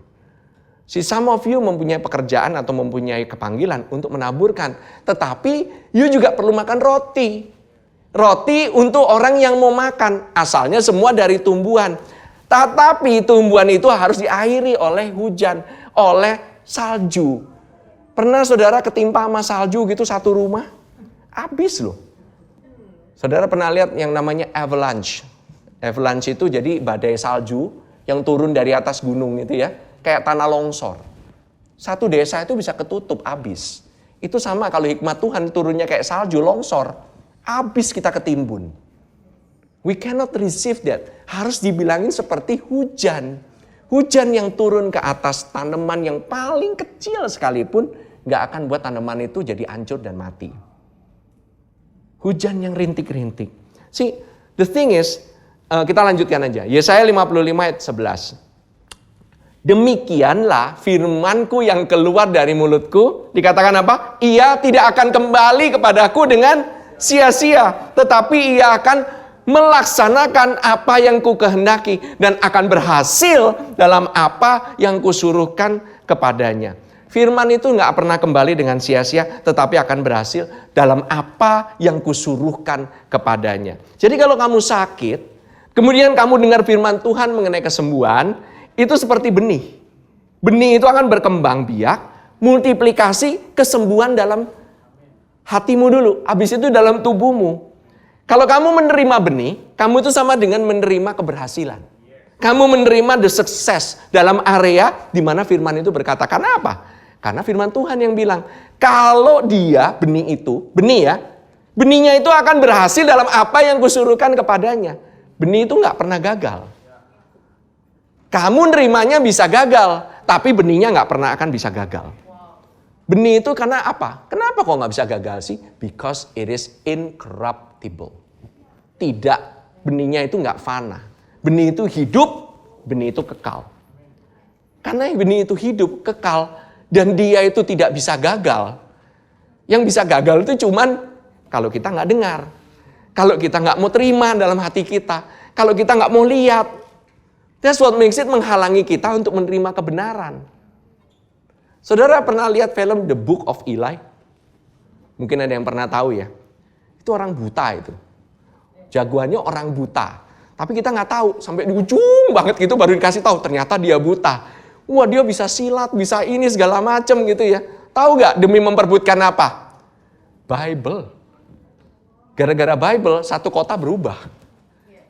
Some of you mempunyai pekerjaan atau mempunyai kepanggilan untuk menaburkan. Tetapi you juga perlu makan roti. Roti untuk orang yang mau makan. Asalnya semua dari tumbuhan. Tetapi tumbuhan itu harus diairi oleh hujan, oleh salju. Pernah saudara ketimpa sama salju gitu satu rumah? Habis loh. Saudara pernah lihat yang namanya avalanche. Avalanche itu jadi badai salju yang turun dari atas gunung itu ya. Kayak tanah longsor. Satu desa itu bisa ketutup, habis. Itu sama kalau hikmat Tuhan turunnya kayak salju, longsor. Habis kita ketimbun. We cannot receive that. Harus dibilangin seperti hujan. Hujan yang turun ke atas tanaman yang paling kecil sekalipun gak akan buat tanaman itu jadi hancur dan mati. Hujan yang rintik-rintik. See, the thing is, kita lanjutkan aja. Yesaya 55 ayat 11. Demikianlah firmanku yang keluar dari mulutku. Dikatakan apa? Ia tidak akan kembali kepadaku dengan sia-sia. Tetapi ia akan melaksanakan apa yang ku kehendaki. Dan akan berhasil dalam apa yang kusuruhkan kepadanya. Firman itu gak pernah kembali dengan sia-sia, tetapi akan berhasil dalam apa yang kusuruhkan kepadanya. Jadi kalau kamu sakit, kemudian kamu dengar firman Tuhan mengenai kesembuhan, itu seperti benih. Benih itu akan berkembang biak, multiplikasi kesembuhan dalam hatimu dulu, habis itu dalam tubuhmu. Kalau kamu menerima benih, kamu itu sama dengan menerima keberhasilan. Kamu menerima the success dalam area di mana firman itu berkata. Karena apa? Karena firman Tuhan yang bilang, kalau dia, benih itu, benih ya, benihnya itu akan berhasil dalam apa yang kusuruhkan kepadanya. Benih itu gak pernah gagal. Kamu nerimanya bisa gagal, tapi benihnya nggak pernah akan bisa gagal. Benih itu karena apa? Kenapa kok nggak bisa gagal sih? Because it is incorruptible. Tidak, benihnya itu nggak fana. Benih itu hidup, benih itu kekal. Karena benih itu hidup, kekal, dan dia itu tidak bisa gagal. Yang bisa gagal itu cuman kalau kita nggak dengar. Kalau kita nggak mau terima dalam hati kita. Kalau kita nggak mau lihat. That's what makes it menghalangi kita untuk menerima kebenaran. Saudara pernah lihat film The Book of Eli? Mungkin ada yang pernah tahu ya. Itu orang buta itu. Jagoannya orang buta. Tapi kita nggak tahu. Sampai di ujung banget gitu baru dikasih tahu. Ternyata dia buta. Wah, dia bisa silat, bisa ini segala macam gitu ya. Tahu nggak demi memperbutkan apa? Bible. Gara-gara Bible satu kota berubah.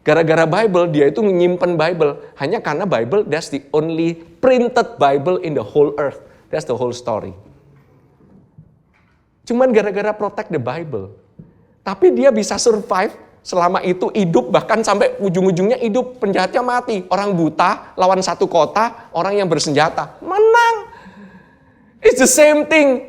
Gara-gara Bible, dia itu menyimpan Bible. Hanya karena Bible, that's the only printed Bible in the whole earth. That's the whole story. Cuman gara-gara protect the Bible. Tapi dia bisa survive selama itu hidup, bahkan sampai ujung-ujungnya hidup. Penjahatnya mati. Orang buta lawan satu kota, orang yang bersenjata. Menang. It's the same thing.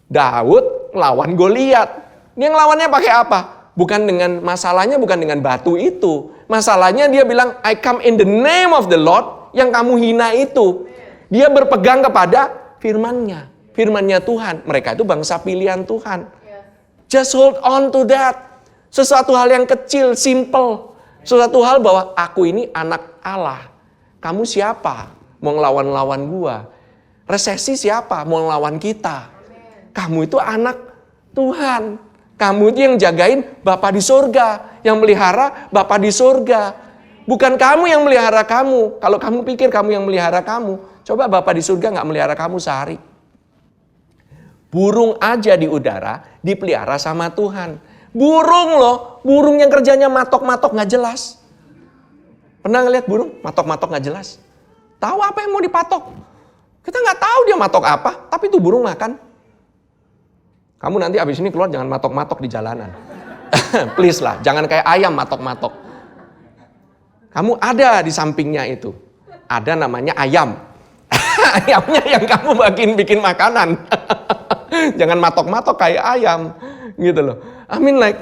Daud lawan Goliat. Dia ngelawannya pakai apa? Bukan dengan masalahnya, bukan dengan batu itu. Masalahnya dia bilang, I come in the name of the Lord. Yang kamu hina itu. Dia berpegang kepada firman-Nya. Firman-Nya Tuhan. Mereka itu bangsa pilihan Tuhan. Just hold on to that. Sesuatu hal yang kecil, simple. Sesuatu hal bahwa aku ini anak Allah. Kamu siapa? Mau ngelawan-lawan gua. Resesi siapa? Mau ngelawan kita. Kamu itu anak Tuhan. Kamu itu yang jagain Bapa di surga. Yang melihara Bapa di surga. Bukan kamu yang melihara kamu. Kalau kamu pikir kamu yang melihara kamu. Coba Bapa di surga gak melihara kamu sehari. Burung aja di udara dipelihara sama Tuhan. Burung loh. Burung yang kerjanya matok-matok gak jelas. Pernah ngeliat burung? Matok-matok gak jelas. Tahu apa yang mau dipatok? Kita gak tahu dia matok apa. Tapi itu burung makan. Kamu nanti abis ini keluar jangan matok-matok di jalanan. Please lah, jangan kayak ayam matok-matok. Kamu ada di sampingnya itu. Ada namanya ayam. Ayamnya yang kamu bikin makanan. Jangan matok-matok kayak ayam. Gitu loh. I mean like,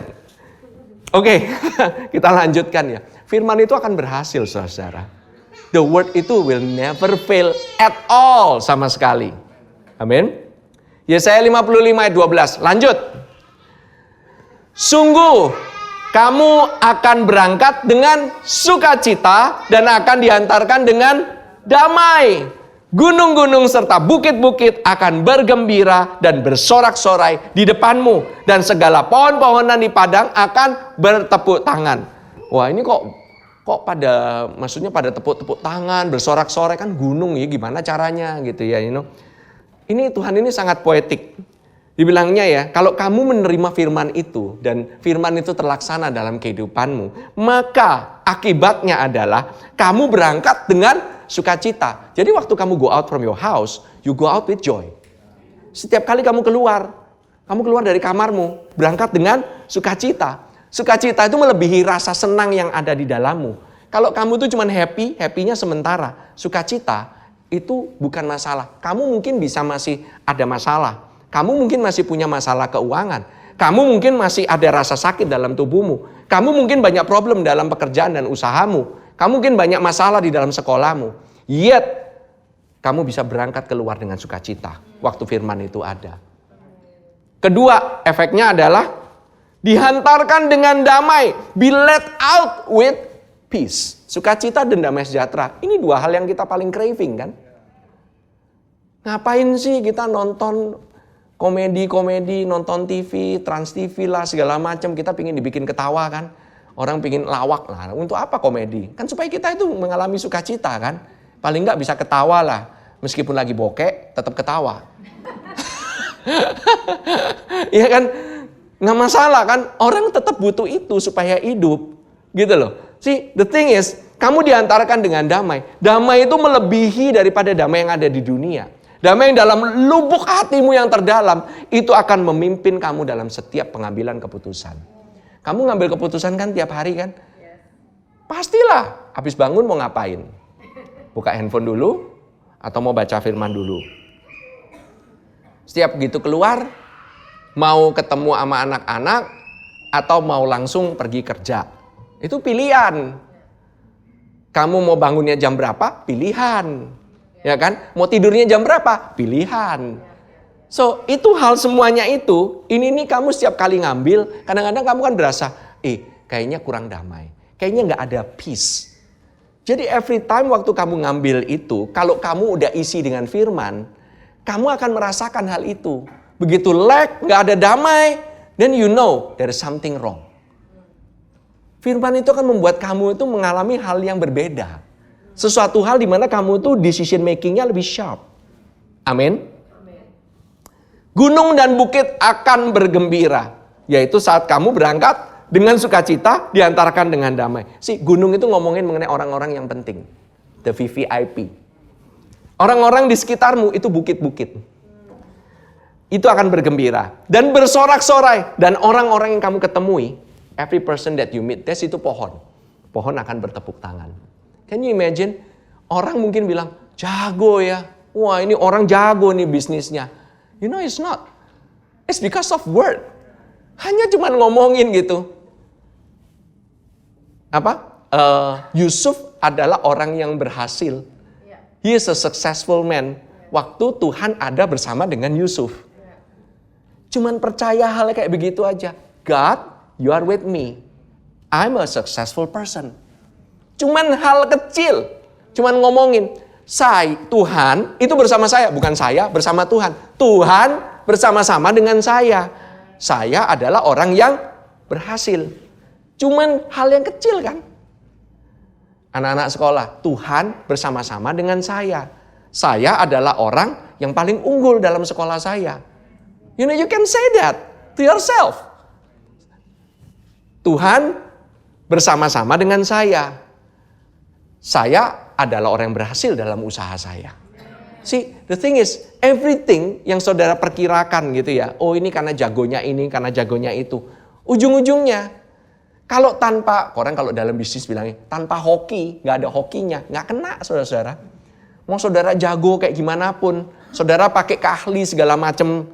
oke, kita lanjutkan ya. Firman itu akan berhasil, saudara. The word itu will never fail at all sama sekali. Amin. Yesaya 55 ayat 12. Lanjut. Sungguh kamu akan berangkat dengan sukacita dan akan diantarkan dengan damai. Gunung-gunung serta bukit-bukit akan bergembira dan bersorak-sorai di depanmu. Dan segala pohon-pohonan di padang akan bertepuk tangan. Wah, ini kok maksudnya pada tepuk-tepuk tangan, bersorak-sorai, kan gunung ya, gimana caranya gitu ya, you know. Ini Tuhan ini sangat poetik. Dibilangnya ya, kalau kamu menerima firman itu dan firman itu terlaksana dalam kehidupanmu, maka akibatnya adalah kamu berangkat dengan sukacita. Jadi waktu kamu go out from your house, you go out with joy. Setiap kali kamu keluar dari kamarmu, berangkat dengan sukacita. Sukacita itu melebihi rasa senang yang ada di dalammu. Kalau kamu tuh cuma happy-nya sementara. Sukacita itu bukan masalah. Kamu mungkin bisa masih ada masalah. Kamu mungkin masih punya masalah keuangan. Kamu mungkin masih ada rasa sakit dalam tubuhmu. Kamu mungkin banyak problem dalam pekerjaan dan usahamu. Kamu mungkin banyak masalah di dalam sekolahmu. Yet, kamu bisa berangkat keluar dengan sukacita waktu firman itu ada. Kedua, efeknya adalah dihantarkan dengan damai. Be let out with peace. Sukacita dan damai sejahtera. Ini dua hal yang kita paling craving kan. Ngapain sih kita nonton komedi-komedi, nonton TV, Trans TV lah, segala macam. Kita pingin dibikin ketawa kan. Orang pingin lawak lah. Untuk apa komedi? Kan supaya kita itu mengalami sukacita kan. Paling nggak bisa ketawa lah. Meskipun lagi bokek, tetap ketawa. Iya kan? Nggak masalah kan. Orang tetap butuh itu supaya hidup. Gitu loh. See, the thing is, kamu diantarkan dengan damai. Damai itu melebihi daripada damai yang ada di dunia. Damai yang dalam lubuk hatimu yang terdalam, itu akan memimpin kamu dalam setiap pengambilan keputusan. Kamu ngambil keputusan kan tiap hari kan? Pastilah, habis bangun mau ngapain? Buka handphone dulu atau mau baca firman dulu? Setiap begitu keluar, mau ketemu sama anak-anak atau mau langsung pergi kerja? Itu pilihan. Kamu mau bangunnya jam berapa? Pilihan. Ya kan? Mau tidurnya jam berapa? Pilihan. So, itu hal semuanya itu, ini nih kamu setiap kali ngambil, kadang-kadang kamu kan berasa, kayaknya kurang damai. Kayaknya nggak ada peace. Jadi every time waktu kamu ngambil itu, kalau kamu udah isi dengan firman, kamu akan merasakan hal itu. Begitu lag, nggak ada damai, then you know there is something wrong. Firman itu akan membuat kamu itu mengalami hal yang berbeda. Sesuatu hal di mana kamu itu decision makingnya lebih sharp. Amin. Gunung dan bukit akan bergembira, yaitu saat kamu berangkat dengan sukacita diantarkan dengan damai. Gunung itu ngomongin mengenai orang-orang yang penting, the VVIP. Orang-orang di sekitarmu itu bukit-bukit. Itu akan bergembira dan bersorak-sorai, dan orang-orang yang kamu ketemui, every person that you meet, itu pohon. Pohon akan bertepuk tangan. Can you imagine? Orang mungkin bilang, jago ya. Wah, ini orang jago nih bisnisnya. You know it's not. It's because of word. Hanya cuma ngomongin gitu. Yusuf adalah orang yang berhasil. He is a successful man. Waktu Tuhan ada bersama dengan Yusuf. Cuman percaya hal kayak begitu aja. God, you are with me. I'm a successful person. Cuman hal kecil. Cuman ngomongin. Tuhan itu bersama saya, bukan saya bersama Tuhan. Tuhan bersama-sama dengan saya. Saya adalah orang yang berhasil. Cuman hal yang kecil kan. Anak-anak sekolah, Tuhan bersama-sama dengan saya. Saya adalah orang yang paling unggul dalam sekolah saya. You know, you can say that to yourself. Tuhan bersama-sama dengan saya. Saya adalah orang yang berhasil dalam usaha saya. See, the thing is, everything yang saudara perkirakan gitu ya. Oh, ini karena jagonya ini, karena jagonya itu. Ujung-ujungnya, kalau tanpa, orang kalau dalam bisnis bilangnya, tanpa hoki, nggak ada hokinya, nggak kena saudara-saudara. Mau saudara jago kayak gimana pun, saudara pakai keahli segala macam,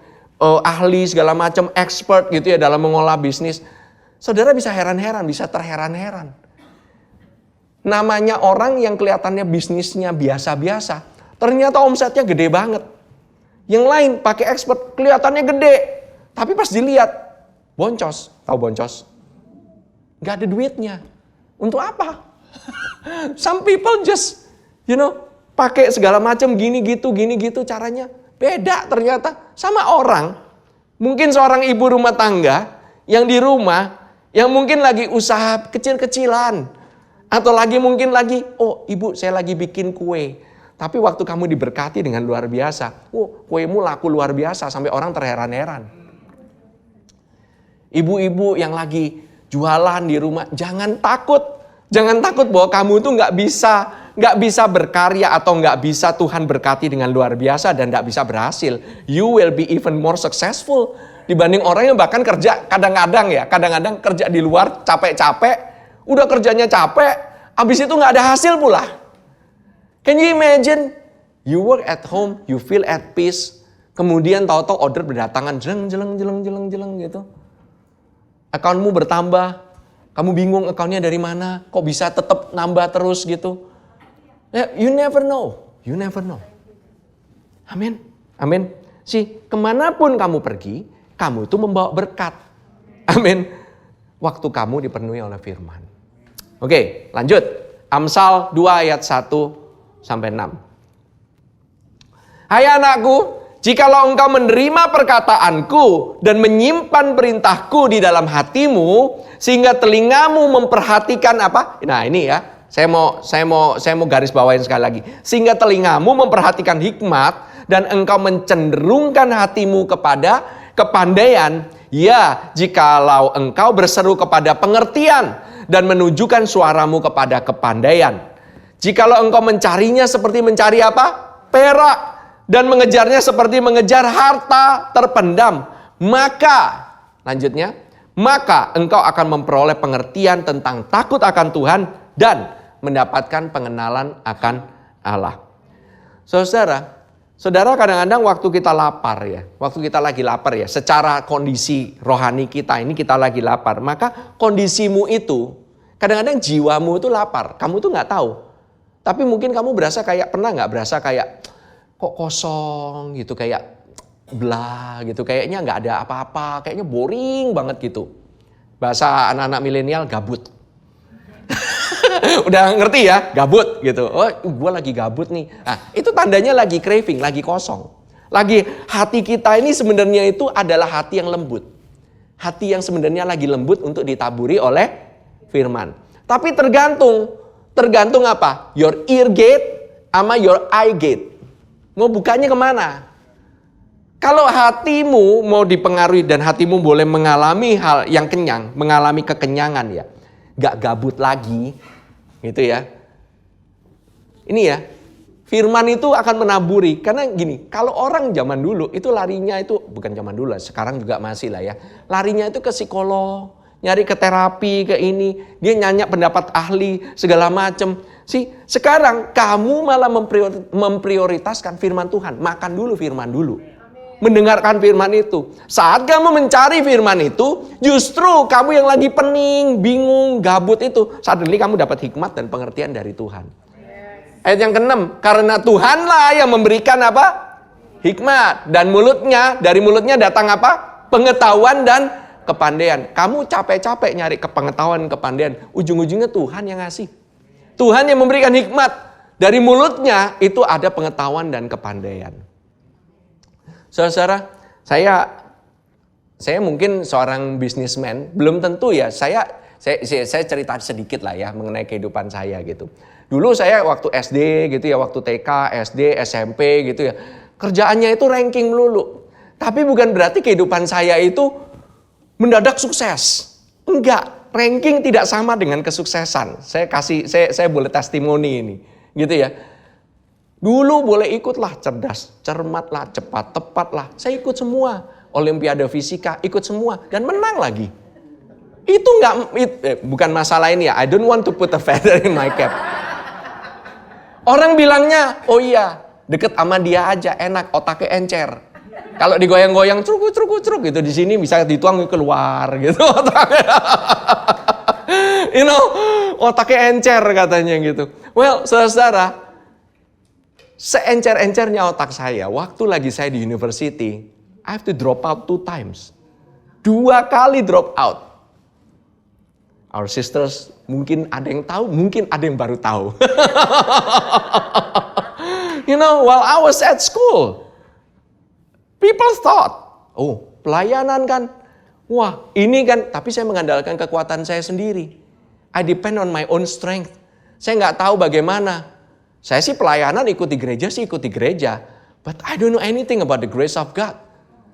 expert gitu ya dalam mengolah bisnis. Saudara bisa heran-heran, bisa terheran-heran. Namanya orang yang kelihatannya bisnisnya biasa-biasa, ternyata omsetnya gede banget. Yang lain pakai expert, kelihatannya gede, tapi pas dilihat, boncos. Tahu boncos? Gak ada duitnya. Untuk apa? Some people just, pakai segala macam gini gitu caranya. Beda ternyata sama orang. Mungkin seorang ibu rumah tangga yang di rumah, yang mungkin lagi usaha kecil-kecilan. Atau mungkin lagi, ibu saya lagi bikin kue. Tapi waktu kamu diberkati dengan luar biasa. Kuemu laku luar biasa sampai orang terheran-heran. Ibu-ibu yang lagi jualan di rumah, jangan takut. Jangan takut bahwa kamu itu nggak bisa berkarya atau nggak bisa Tuhan berkati dengan luar biasa dan nggak bisa berhasil. You will be even more successful dibanding orang yang bahkan kerja kadang-kadang kerja di luar capek-capek. Udah kerjanya capek, abis itu nggak ada hasil pula. Can you imagine? You work at home, you feel at peace, kemudian tahu-tahu order berdatangan, jeleng gitu. Akunmu bertambah, kamu bingung akunnya dari mana, kok bisa tetap nambah terus gitu. You never know. Amin. Kemanapun kamu pergi, kamu itu membawa berkat. Amin. Waktu kamu dipenuhi oleh firman. Oke, lanjut. Amsal 2 ayat 1-6. Hai anakku, jikalau engkau menerima perkataanku dan menyimpan perintahku di dalam hatimu, sehingga telingamu memperhatikan apa? Nah ini ya, saya mau garis bawain sekali lagi. Sehingga telingamu memperhatikan hikmat dan engkau mencenderungkan hatimu kepada kepandaian. Ya, jikalau engkau berseru kepada pengertian dan menunjukkan suaramu kepada kepandaian. Jikalau engkau mencarinya seperti mencari apa? Perak. Dan mengejarnya seperti mengejar harta terpendam. Maka, lanjutnya, maka engkau akan memperoleh pengertian tentang takut akan Tuhan dan mendapatkan pengenalan akan Allah. Saudara kadang-kadang waktu kita lapar ya, waktu kita lagi lapar ya, secara kondisi rohani kita ini kita lagi lapar, maka kondisimu itu, kadang-kadang jiwamu itu lapar, kamu tuh nggak tahu. Tapi mungkin kamu pernah nggak berasa kayak kok kosong gitu, kayak blah gitu, kayaknya nggak ada apa-apa, kayaknya boring banget gitu. Bahasa anak-anak milenial gabut. Udah ngerti ya, gabut gitu. Oh, gue lagi gabut nih. Nah, itu tandanya lagi craving, lagi kosong. Lagi hati kita ini sebenarnya itu adalah hati yang lembut. Hati yang sebenarnya lagi lembut untuk ditaburi oleh firman. Tapi tergantung apa? Your ear gate sama your eye gate. Mau bukanya kemana? Kalau hatimu mau dipengaruhi dan hatimu boleh mengalami hal yang kenyang, mengalami kekenyangan ya. Gak gabut lagi. Gitu ya. Ini ya, firman itu akan menaburi. Karena gini, kalau orang zaman dulu itu larinya itu, bukan zaman dulu lah, sekarang juga masih lah ya. Larinya itu ke psikolog, nyari ke terapi, ke ini. Dia nyanyi pendapat ahli, segala macam. Sekarang kamu malah memprioritaskan firman Tuhan. Makan dulu firman dulu. Mendengarkan firman itu. Saat kamu mencari firman itu, justru kamu yang lagi pening, bingung, gabut itu, suddenly kamu dapat hikmat dan pengertian dari Tuhan. Ayat yang ke-6, karena Tuhanlah yang memberikan apa? Hikmat. Dan dari mulutnya datang apa? Pengetahuan dan kepandaian. Kamu capek-capek nyari pengetahuan, kepandaian. Ujung-ujungnya Tuhan yang ngasih. Tuhan yang memberikan hikmat. Dari mulutnya itu ada pengetahuan dan kepandaian. Saudara, saya mungkin seorang bisnismen, belum tentu ya, saya cerita sedikit lah ya mengenai kehidupan saya gitu. Dulu saya waktu SD gitu ya, waktu TK, SD, SMP gitu ya, kerjaannya itu ranking melulu. Tapi bukan berarti kehidupan saya itu mendadak sukses. Enggak, ranking tidak sama dengan kesuksesan. Saya boleh testimoni ini, gitu ya. Dulu boleh ikutlah cerdas, cermat lah, cepat, tepat lah. Saya ikut semua. Olimpiade fisika, ikut semua. Dan menang lagi. Itu bukan masalah ini ya. I don't want to put a feather in my cap. Orang bilangnya, oh iya, deket sama dia aja, enak, otaknya encer. Kalau digoyang-goyang, curuk gitu. Di sini bisa dituang keluar gitu. Otaknya encer katanya gitu. Well, saudara, seencer-encernya otak saya, waktu lagi saya di university, I have to drop out 2 times. 2 kali drop out. Our sisters mungkin ada yang tahu, mungkin ada yang baru tahu. While I was at school, people thought, oh pelayanan kan, wah ini kan, tapi saya mengandalkan kekuatan saya sendiri. I depend on my own strength. Saya nggak tahu bagaimana. Saya sih pelayanan ikut di gereja. But I don't know anything about the grace of God.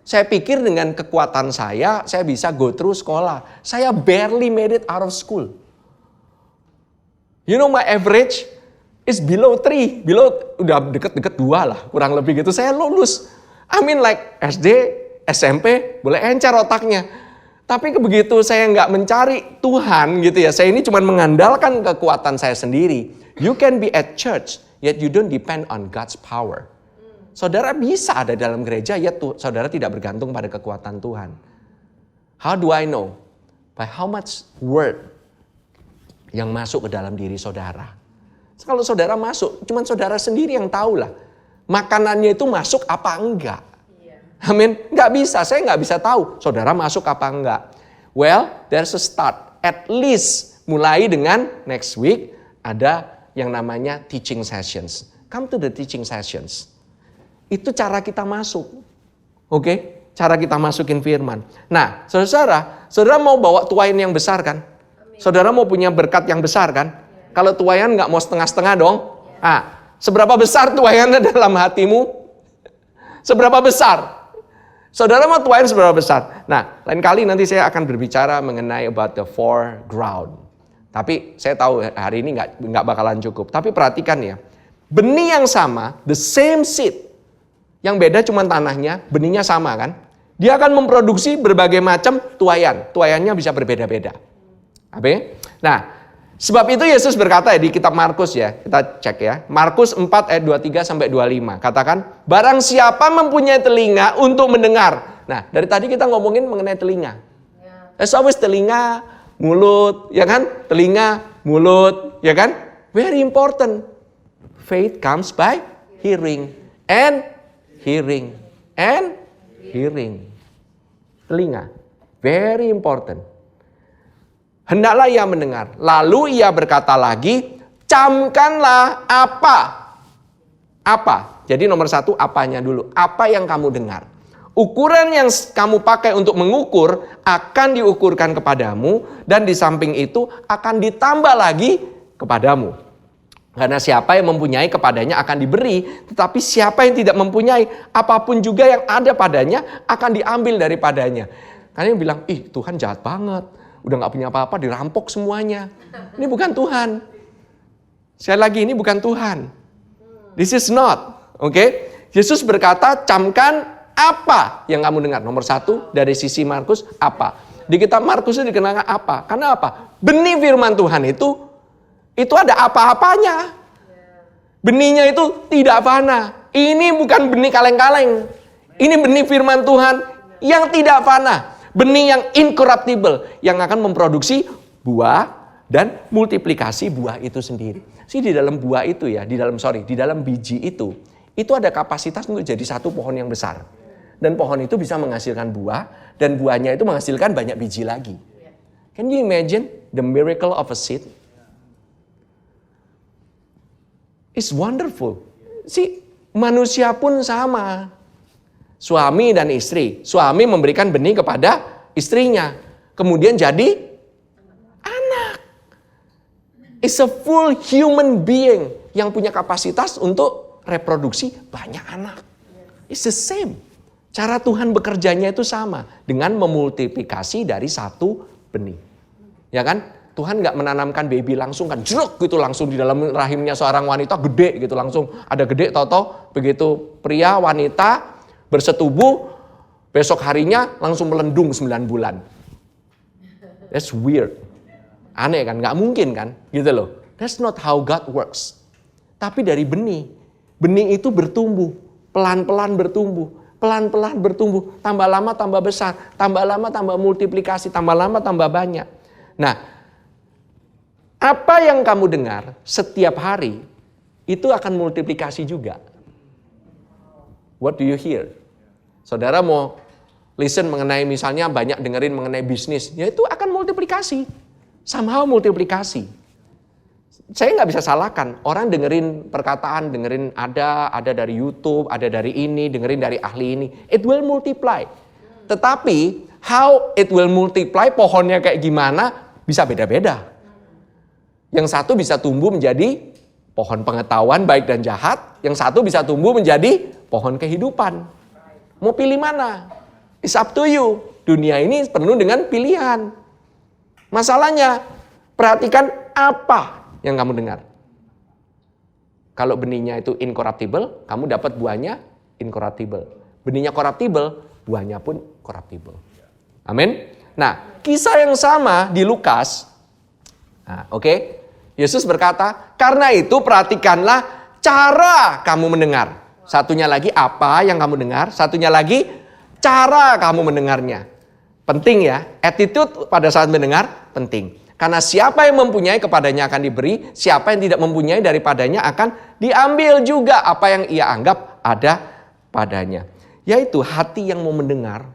Saya pikir dengan kekuatan saya bisa go through sekolah. Saya barely made it out of school. My average is below 3. Udah deket-deket 2 lah, kurang lebih gitu. Saya lulus. I mean like SD, SMP, boleh encer otaknya. Tapi begitu saya nggak mencari Tuhan gitu ya. Saya ini cuma mengandalkan kekuatan saya sendiri. You can be at church, yet you don't depend on God's power. Saudara bisa ada dalam gereja, yet saudara tidak bergantung pada kekuatan Tuhan. How do I know? By how much word yang masuk ke dalam diri saudara. Kalau saudara masuk, cuma saudara sendiri yang tahu lah. Makanannya itu masuk apa enggak. Amin. Nggak bisa, saya nggak bisa tahu saudara masuk apa enggak. Well, there's a start. At least mulai dengan next week ada yang namanya teaching sessions. Come to the teaching sessions. Itu cara kita masuk. Oke? Cara kita masukin firman. Nah, saudara mau bawa tuayan yang besar kan? Saudara mau punya berkat yang besar kan? Kalau tuayan nggak mau setengah-setengah dong. Seberapa besar tuayannya dalam hatimu? Seberapa besar? Saudara mau tuayan seberapa besar? Nah, lain kali nanti saya akan berbicara mengenai about the foreground. Tapi saya tahu hari ini nggak bakalan cukup. Tapi perhatikan ya, benih yang sama, the same seed. Yang beda cuma tanahnya, benihnya sama kan? Dia akan memproduksi berbagai macam tuayan. Tuayannya bisa berbeda-beda. Nah, Sebab itu Yesus berkata di kitab Markus ya, kita cek ya. Markus 4 ayat 23 sampai 25. Katakan, barang siapa mempunyai telinga untuk mendengar. Nah, dari tadi kita ngomongin mengenai telinga. As always telinga, mulut, ya kan? Telinga, mulut, ya kan? Very important. Faith comes by hearing and hearing and hearing. Telinga, very important. Hendaklah ia mendengar. Lalu ia berkata lagi, camkanlah apa? Apa? Jadi nomor 1, apanya dulu. Apa yang kamu dengar? Ukuran yang kamu pakai untuk mengukur akan diukurkan kepadamu. Dan di samping itu akan ditambah lagi kepadamu. Karena siapa yang mempunyai kepadanya akan diberi. Tetapi siapa yang tidak mempunyai, apapun juga yang ada padanya akan diambil daripadanya. Karena yang bilang, Tuhan jahat banget. Udah gak punya apa-apa, dirampok semuanya. Ini bukan Tuhan. Sekali lagi, ini bukan Tuhan. This is not. Oke? Yesus berkata, camkan apa yang kamu dengar. Nomor 1, dari sisi Markus, apa. Di kitab Markus itu dikenal apa? Karena apa? Benih firman Tuhan itu ada apa-apanya. Benihnya itu tidak fana. Ini bukan benih kaleng-kaleng. Ini benih firman Tuhan yang tidak fana. Benih yang incorruptible, yang akan memproduksi buah dan multiplikasi buah itu sendiri. Di dalam buah itu ya, di dalam biji itu ada kapasitas untuk jadi satu pohon yang besar. Dan pohon itu bisa menghasilkan buah, dan buahnya itu menghasilkan banyak biji lagi. Can you imagine the miracle of a seed? It's wonderful. Manusia pun sama. Suami dan istri. Suami memberikan benih kepada istrinya. Kemudian jadi anak. It's a full human being yang punya kapasitas untuk reproduksi banyak anak. It's the same. Cara Tuhan bekerjanya itu sama. Dengan memultiplikasi dari satu benih. Ya kan? Tuhan gak menanamkan baby langsung kan. Jeruk gitu langsung di dalam rahimnya seorang wanita gede gitu. Langsung ada gede toto. Begitu pria wanita bersetubuh, besok harinya langsung melendung 9 bulan. That's weird. Aneh kan? Gak mungkin kan? Gitu loh. That's not how God works. Tapi dari benih. Benih itu bertumbuh. Pelan-pelan bertumbuh. Pelan-pelan bertumbuh. Tambah lama tambah besar. Tambah lama tambah multiplikasi. Tambah lama tambah banyak. Nah, apa yang kamu dengar setiap hari, itu akan multiplikasi juga. What do you hear? Saudara mau listen mengenai misalnya banyak dengerin mengenai bisnis, ya itu akan multiplikasi. Somehow multiplikasi. Saya nggak bisa salahkan, orang dengerin perkataan, dengerin ada dari YouTube, ada dari ini, dengerin dari ahli ini. It will multiply. Tetapi, how it will multiply, pohonnya kayak gimana, bisa beda-beda. Yang satu bisa tumbuh menjadi pohon pengetahuan baik dan jahat, yang satu bisa tumbuh menjadi pohon kehidupan. Mau pilih mana? It's up to you. Dunia ini penuh dengan pilihan. Masalahnya, perhatikan apa yang kamu dengar. Kalau benihnya itu incorruptible, kamu dapat buahnya incorruptible. Benihnya corruptible, buahnya pun corruptible. Amin. Nah, kisah yang sama di Lukas. Nah, oke. Yesus berkata, karena itu perhatikanlah cara kamu mendengar. Satunya lagi apa yang kamu dengar, satunya lagi cara kamu mendengarnya. Penting ya, attitude pada saat mendengar penting. Karena siapa yang mempunyai kepadanya akan diberi, siapa yang tidak mempunyai daripadanya akan diambil juga apa yang ia anggap ada padanya. Yaitu hati yang mau mendengar,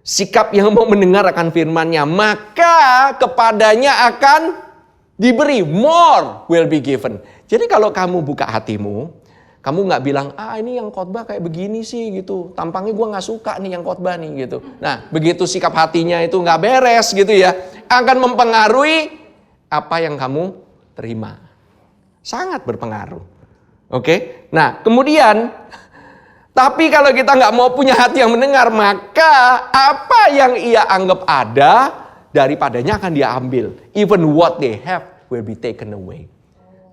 sikap yang mau mendengar akan firman-Nya, maka kepadanya akan diberi, more will be given. Jadi kalau kamu buka hatimu, kamu gak bilang, ini yang khotbah kayak begini sih gitu. Tampangnya gue gak suka nih yang khotbah nih gitu. Nah begitu sikap hatinya itu gak beres gitu ya. Akan mempengaruhi apa yang kamu terima. Sangat berpengaruh. Oke. Nah kemudian, tapi kalau kita gak mau punya hati yang mendengar, maka apa yang ia anggap ada, daripadanya akan diambil. Even what they have will be taken away.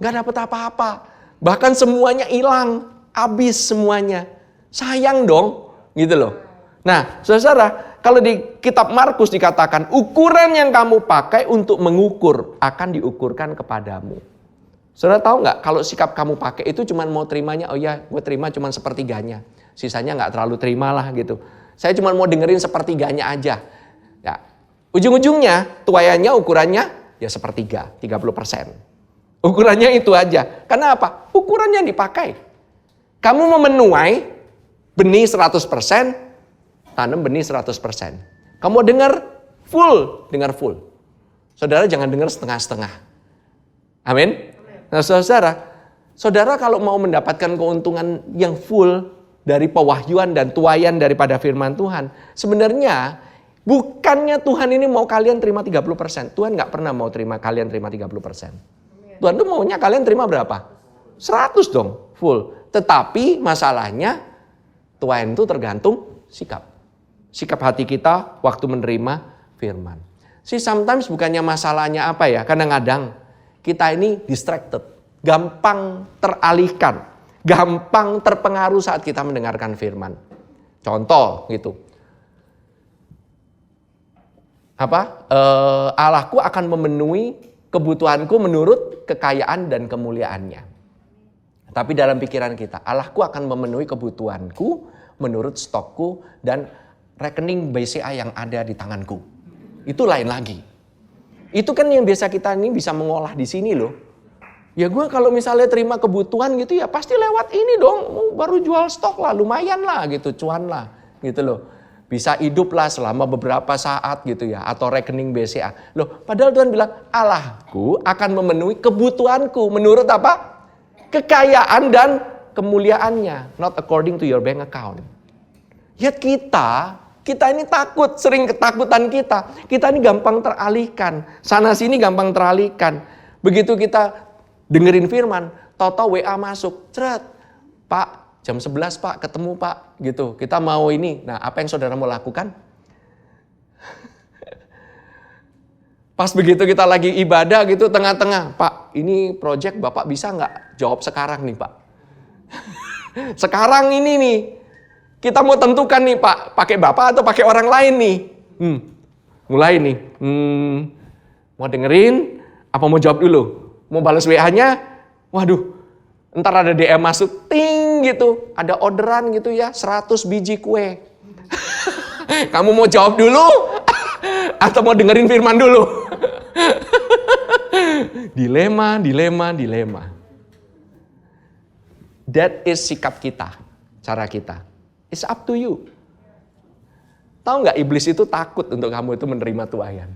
Gak dapat apa-apa. Bahkan semuanya hilang, habis semuanya. Sayang dong, gitu loh. Nah, saudara, Kalau di kitab Markus dikatakan, ukuran yang kamu pakai untuk mengukur akan diukurkan kepadamu. Saudara tahu nggak, kalau sikap kamu pakai itu cuma mau terimanya, oh ya gue terima cuma sepertiganya. Sisanya nggak terlalu terimalah gitu. Saya cuma mau dengerin sepertiganya aja. Ya, ujung-ujungnya, tuayannya ukurannya ya sepertiga, 30%. Ukurannya itu aja. Karena apa? Ukurannya yang dipakai. Kamu mau menuai benih 100%, tanam benih 100%. Kamu dengar full. Saudara jangan dengar setengah-setengah. Amin. Nah saudara kalau mau mendapatkan keuntungan yang full dari pewahyuan dan tuayan daripada firman Tuhan, sebenarnya bukannya Tuhan ini mau kalian terima 30%. Tuhan gak pernah mau terima kalian terima 30%. Tuhan tuh maunya kalian terima berapa? 100 dong, full. Tetapi masalahnya tuayan itu tergantung sikap. Sikap hati kita waktu menerima firman. Sometimes bukannya masalahnya apa ya, kadang-kadang kita ini distracted, gampang teralihkan, gampang terpengaruh saat kita mendengarkan firman. Contoh gitu. Allahku akan memenuhi kebutuhanku menurut kekayaan dan kemuliaannya. Tapi dalam pikiran kita, Allahku akan memenuhi kebutuhanku menurut stokku dan rekening BCA yang ada di tanganku. Itu lain lagi. Itu kan yang biasa kita ini bisa mengolah di sini loh. Ya gue kalau misalnya terima kebutuhan gitu ya pasti lewat ini dong. Baru jual stok lah, lumayan lah gitu, cuan lah gitu loh. Bisa hidup lah selama beberapa saat gitu ya. Atau rekening BCA. Loh padahal Tuhan bilang Allahku akan memenuhi kebutuhanku menurut apa? Kekayaan dan kemuliaannya. Not according to your bank account. Yet kita ini takut, sering ketakutan kita. Kita ini gampang teralihkan. Sana sini gampang teralihkan. Begitu kita dengerin firman, tahu-tahu WA masuk. Ceret, Pak, jam 11 Pak, ketemu Pak. Gitu, kita mau ini. Nah, apa yang saudara mau lakukan? Pas begitu kita lagi ibadah gitu, tengah-tengah. Pak, ini project Bapak bisa nggak jawab sekarang nih Pak? Sekarang ini nih. Kita mau tentukan nih Pak, pakai Bapak atau pakai orang lain nih. Mulai nih. Mau dengerin, apa mau jawab dulu? Mau balas WA-nya? Waduh, ntar ada DM masuk, ting gitu. Ada orderan gitu ya, 100 biji kue. Kamu mau jawab dulu? Atau mau dengerin firman dulu? Dilema. That is sikap kita, cara kita. It's up to you. Tahu nggak iblis itu takut untuk kamu itu menerima tuayan.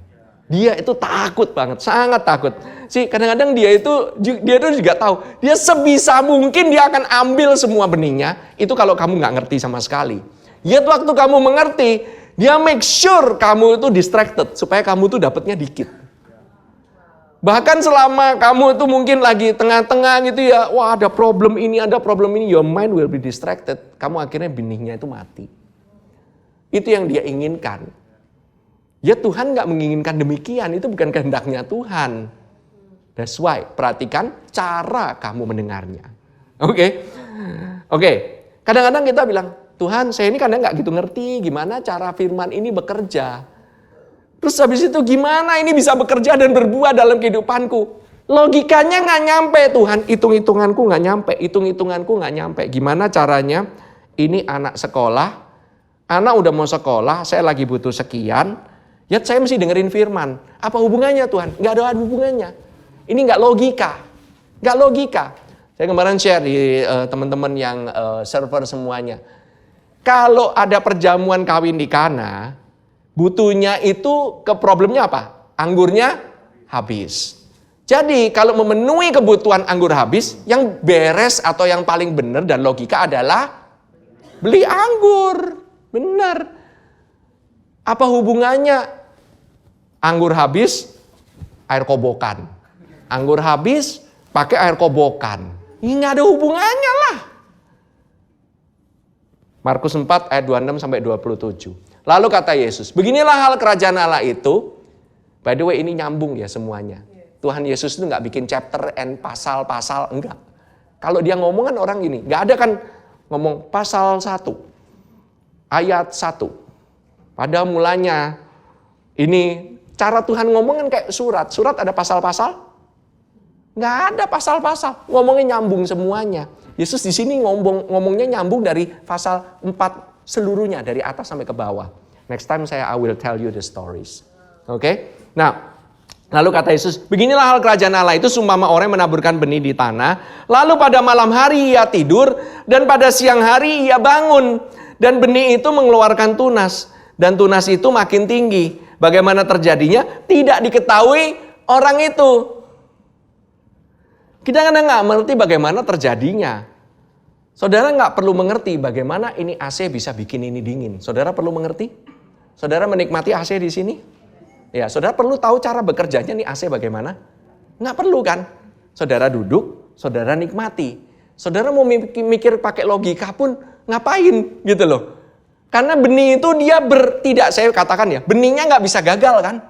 Dia itu takut banget, sangat takut. Kadang-kadang dia itu juga tahu. Dia sebisa mungkin dia akan ambil semua benihnya. Itu kalau kamu nggak ngerti sama sekali. Yet waktu kamu mengerti, dia make sure kamu itu distracted supaya kamu itu dapatnya dikit. Bahkan selama kamu itu mungkin lagi tengah-tengah gitu ya, wah ada problem ini, your mind will be distracted. Kamu akhirnya benihnya itu mati. Itu yang dia inginkan. Ya Tuhan gak menginginkan demikian, itu bukan kehendaknya Tuhan. That's why, perhatikan cara kamu mendengarnya. Oke. Kadang-kadang kita bilang, Tuhan saya ini kadang gak gitu ngerti gimana cara firman ini bekerja. Terus habis itu gimana ini bisa bekerja dan berbuah dalam kehidupanku? Logikanya gak nyampe Tuhan. Hitung-hitunganku gak nyampe. Gimana caranya? Ini anak sekolah. Anak udah mau sekolah. Saya lagi butuh sekian. Ya saya mesti dengerin firman. Apa hubungannya Tuhan? Gak ada hubungannya. Ini gak logika. Saya kemarin share di teman-teman yang server semuanya. Kalau ada perjamuan kawin di Kana, butuhnya itu ke problemnya apa? Anggurnya habis. Jadi kalau memenuhi kebutuhan anggur habis, yang beres atau yang paling benar dan logika adalah beli anggur. Benar. Apa hubungannya? Anggur habis, air kobokan. Anggur habis, pakai air kobokan. Ini nggak ada hubungannya lah. Markus 4 ayat 26 sampai 27. Lalu kata Yesus, beginilah hal kerajaan Allah itu. By the way ini nyambung ya semuanya. Tuhan Yesus itu nggak bikin chapter and pasal-pasal, enggak. Kalau dia ngomong kan orang gini, nggak ada kan ngomong pasal 1, ayat 1, Pada mulanya, ini cara Tuhan ngomong kan kayak surat. Surat ada pasal-pasal? Nggak ada pasal-pasal. Ngomongnya nyambung semuanya. Yesus di sini ngomongnya nyambung dari pasal 4 seluruhnya, dari atas sampai ke bawah. Next time I will tell you the stories. Oke? Nah, lalu kata Yesus, beginilah hal kerajaan Allah itu seumpama orang menaburkan benih di tanah. Lalu pada malam hari ia tidur, dan pada siang hari ia bangun. Dan benih itu mengeluarkan tunas. Dan tunas itu makin tinggi. Bagaimana terjadinya? Tidak diketahui orang itu. Kita kadang nggak mengerti bagaimana terjadinya. Saudara nggak perlu mengerti bagaimana ini AC bisa bikin ini dingin. Saudara perlu mengerti? Saudara menikmati AC di sini? Ya, saudara perlu tahu cara bekerjanya nih AC bagaimana? Nggak perlu kan? Saudara duduk, saudara nikmati. Saudara mau mikir pakai logika pun ngapain gitu loh. Karena benih itu dia tidak, saya katakan ya, benihnya nggak bisa gagal kan.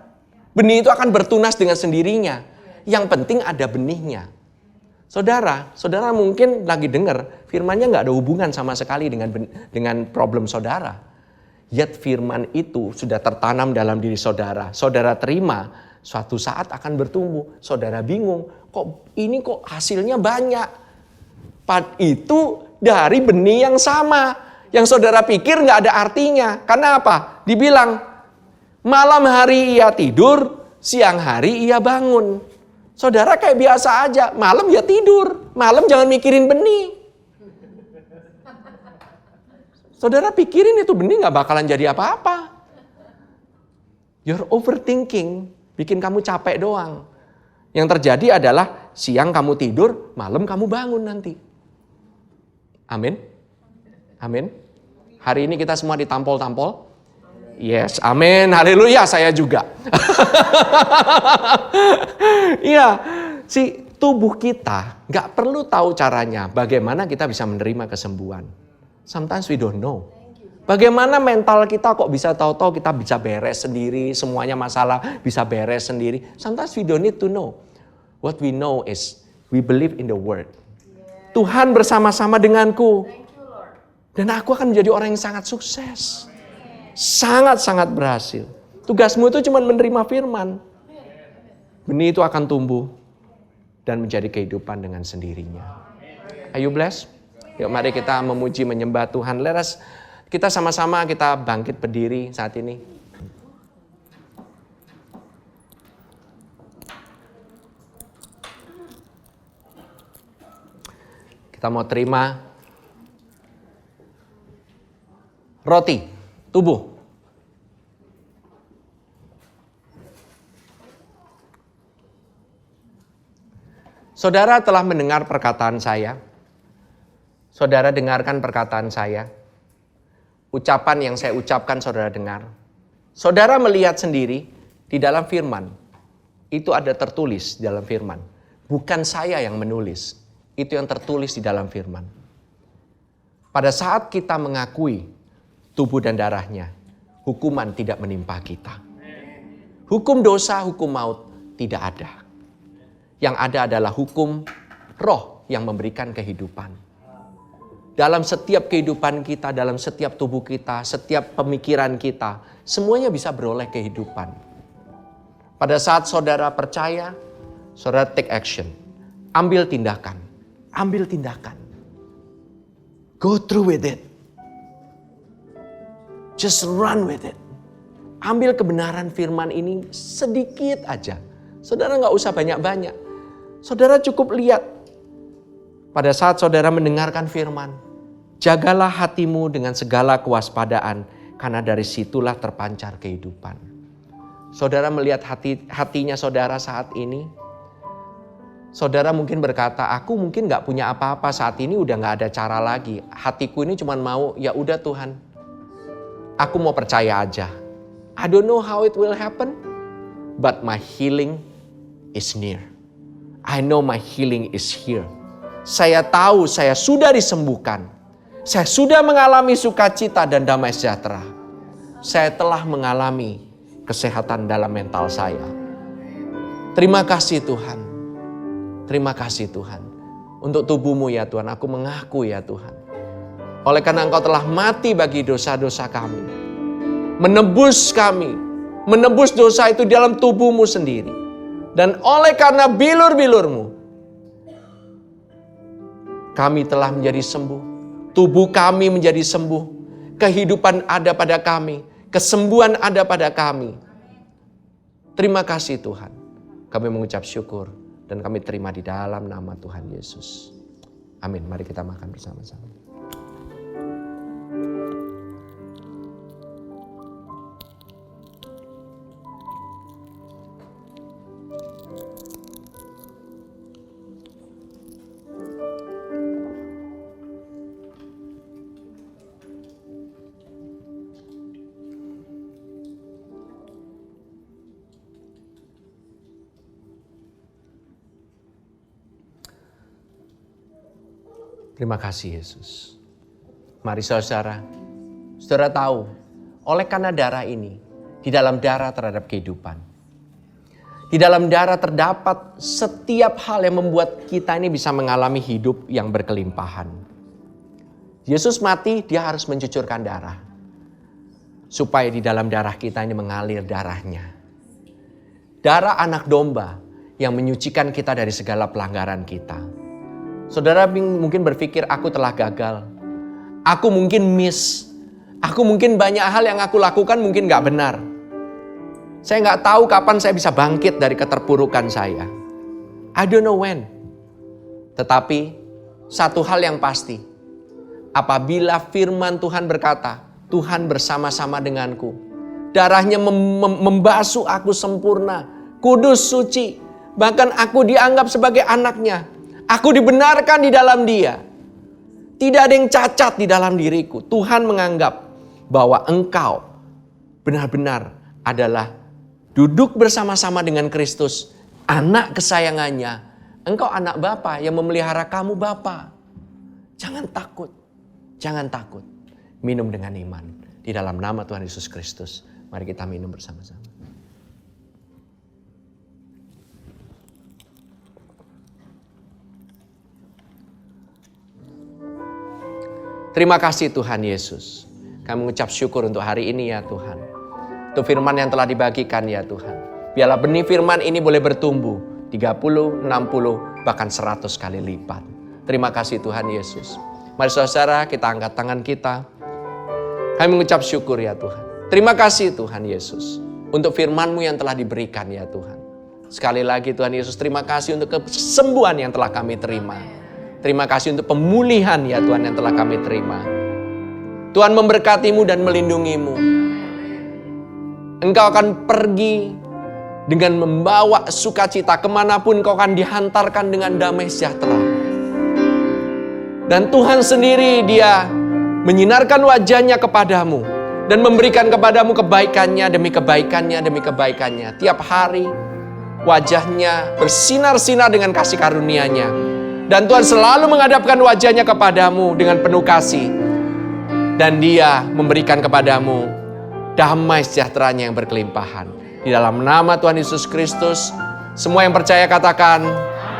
Benih itu akan bertunas dengan sendirinya. Yang penting ada benihnya. Saudara mungkin lagi dengar firmannya nggak ada hubungan sama sekali dengan problem saudara. Yet firman itu sudah tertanam dalam diri saudara. Saudara terima, suatu saat akan bertumbuh. Saudara bingung, kok hasilnya banyak. Itu dari benih yang sama. Yang saudara pikir nggak ada artinya. Karena apa? Dibilang, malam hari ia tidur, siang hari ia bangun. Saudara kayak biasa aja, malam ya tidur. Malam jangan mikirin benih. Saudara pikirin itu benih nggak bakalan jadi apa-apa. You're overthinking, bikin kamu capek doang. Yang terjadi adalah siang kamu tidur, malam kamu bangun nanti. Amin. Amin. Hari ini kita semua ditampol-tampol. Yes, amin, haleluya, saya juga. Iya, tubuh kita nggak perlu tahu caranya bagaimana kita bisa menerima kesembuhan. Sometimes we don't know. Bagaimana mental kita kok bisa tahu-tahu kita bisa beres sendiri, semuanya masalah bisa beres sendiri. Sometimes we don't need to know. What we know is we believe in the word. Tuhan bersama-sama denganku. Dan aku akan menjadi orang yang sangat sukses. Sangat-sangat berhasil. Tugasmu itu cuma menerima firman. Benih itu akan tumbuh dan menjadi kehidupan dengan sendirinya. Are you blessed? Yuk mari kita memuji menyembah Tuhan. Kita sama-sama kita bangkit berdiri saat ini. Kita mau terima roti, tubuh. Saudara telah mendengar perkataan saya. Saudara dengarkan perkataan saya. Ucapan yang saya ucapkan saudara dengar. Saudara melihat sendiri di dalam firman. Itu ada tertulis di dalam firman. Bukan saya yang menulis. Itu yang tertulis di dalam firman. Pada saat kita mengakui tubuh dan darahnya, hukuman tidak menimpa kita. Hukum dosa, hukum maut tidak ada. Yang ada adalah hukum roh yang memberikan kehidupan. Dalam setiap kehidupan kita, dalam setiap tubuh kita, setiap pemikiran kita, semuanya bisa beroleh kehidupan. Pada saat saudara percaya, saudara take action. Ambil tindakan. Ambil tindakan. Go through with it. Just run with it. Ambil kebenaran firman ini sedikit aja. Saudara nggak usah banyak-banyak. Saudara cukup lihat. Pada saat saudara mendengarkan firman, jagalah hatimu dengan segala kewaspadaan, karena dari situlah terpancar kehidupan. Saudara melihat hatinya saudara saat ini. Saudara mungkin berkata, aku mungkin gak punya apa-apa saat ini, udah gak ada cara lagi. Hatiku ini cuma mau, ya udah Tuhan, aku mau percaya aja. I don't know how it will happen, but my healing is near. I know my healing is here. Saya tahu saya sudah disembuhkan. Saya sudah mengalami sukacita dan damai sejahtera. Saya telah mengalami kesehatan dalam mental saya. Terima kasih Tuhan. Terima kasih Tuhan. Untuk tubuhmu ya Tuhan, aku mengaku ya Tuhan. Oleh karena Engkau telah mati bagi dosa-dosa kami. menebus kami, menebus dosa itu dalam tubuh-Mu sendiri. Dan oleh karena bilur-bilur-Mu, kami telah menjadi sembuh. Tubuh kami menjadi sembuh. Kehidupan ada pada kami. Kesembuhan ada pada kami. Terima kasih Tuhan. Kami mengucap syukur dan kami terima di dalam nama Tuhan Yesus. Amin. Mari kita makan bersama-sama. Terima kasih Yesus. Mari saudara tahu, oleh karena darah ini, di dalam darah terhadap kehidupan. Di dalam darah terdapat setiap hal yang membuat kita ini bisa mengalami hidup yang berkelimpahan. Yesus mati, dia harus mencucurkan darah. Supaya di dalam darah kita ini mengalir darahnya. Darah anak domba yang menyucikan kita dari segala pelanggaran kita. Saudara mungkin berpikir, aku telah gagal. Aku mungkin miss. Aku mungkin banyak hal yang aku lakukan mungkin gak benar. Saya gak tahu kapan saya bisa bangkit dari keterpurukan saya. I don't know when. Tetapi satu hal yang pasti. Apabila firman Tuhan berkata, Tuhan bersama-sama denganku. Darahnya membasuh aku sempurna. Kudus, suci. Bahkan aku dianggap sebagai anaknya. Aku dibenarkan di dalam dia. Tidak ada yang cacat di dalam diriku. Tuhan menganggap bahwa engkau benar-benar adalah duduk bersama-sama dengan Kristus. Anak kesayangannya. Engkau anak Bapa yang memelihara kamu Bapa. Jangan takut. Jangan takut. Minum dengan iman. Di dalam nama Tuhan Yesus Kristus. Mari kita minum bersama-sama. Terima kasih Tuhan Yesus. Kami mengucap syukur untuk hari ini ya Tuhan. Untuk firman yang telah dibagikan ya Tuhan. Biarlah benih firman ini boleh bertumbuh 30, 60, bahkan 100 kali lipat. Terima kasih Tuhan Yesus. Mari saudara kita angkat tangan kita. Kami mengucap syukur ya Tuhan. Terima kasih Tuhan Yesus. Untuk firman-Mu yang telah diberikan ya Tuhan. Sekali lagi Tuhan Yesus, terima kasih untuk kesembuhan yang telah kami terima. Terima kasih untuk pemulihan ya Tuhan yang telah kami terima. Tuhan memberkati-Mu dan melindungi-Mu. Engkau akan pergi dengan membawa sukacita kemanapun Kau akan dihantarkan dengan damai sejahtera. Dan Tuhan sendiri dia menyinarkan wajahnya kepadamu dan memberikan kepadamu kebaikannya demi kebaikannya demi kebaikannya. Tiap hari wajahnya bersinar-sinar dengan kasih karunia-Nya. Dan Tuhan selalu menghadapkan wajahnya kepadamu dengan penuh kasih. Dan dia memberikan kepadamu damai sejahteranya yang berkelimpahan. Di dalam nama Tuhan Yesus Kristus, semua yang percaya katakan,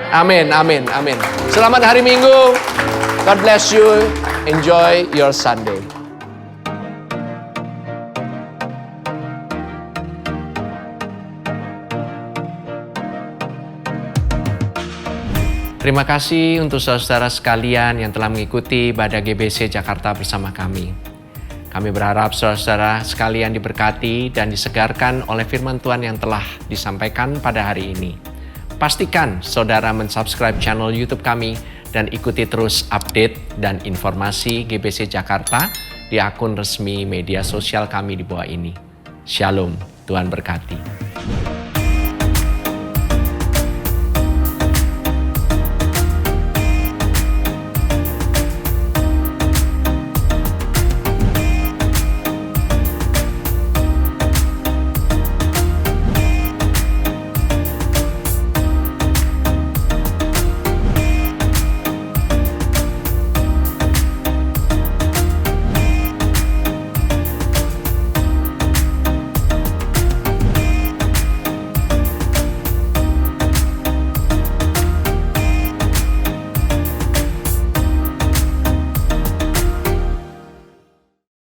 amin, amin, amin. Selamat hari Minggu. God bless you. Enjoy your Sunday. Terima kasih untuk saudara sekalian yang telah mengikuti ibadah GBC Jakarta bersama kami. Kami berharap saudara sekalian diberkati dan disegarkan oleh firman Tuhan yang telah disampaikan pada hari ini. Pastikan saudara mensubscribe channel YouTube kami dan ikuti terus update dan informasi GBC Jakarta di akun resmi media sosial kami di bawah ini. Shalom, Tuhan berkati.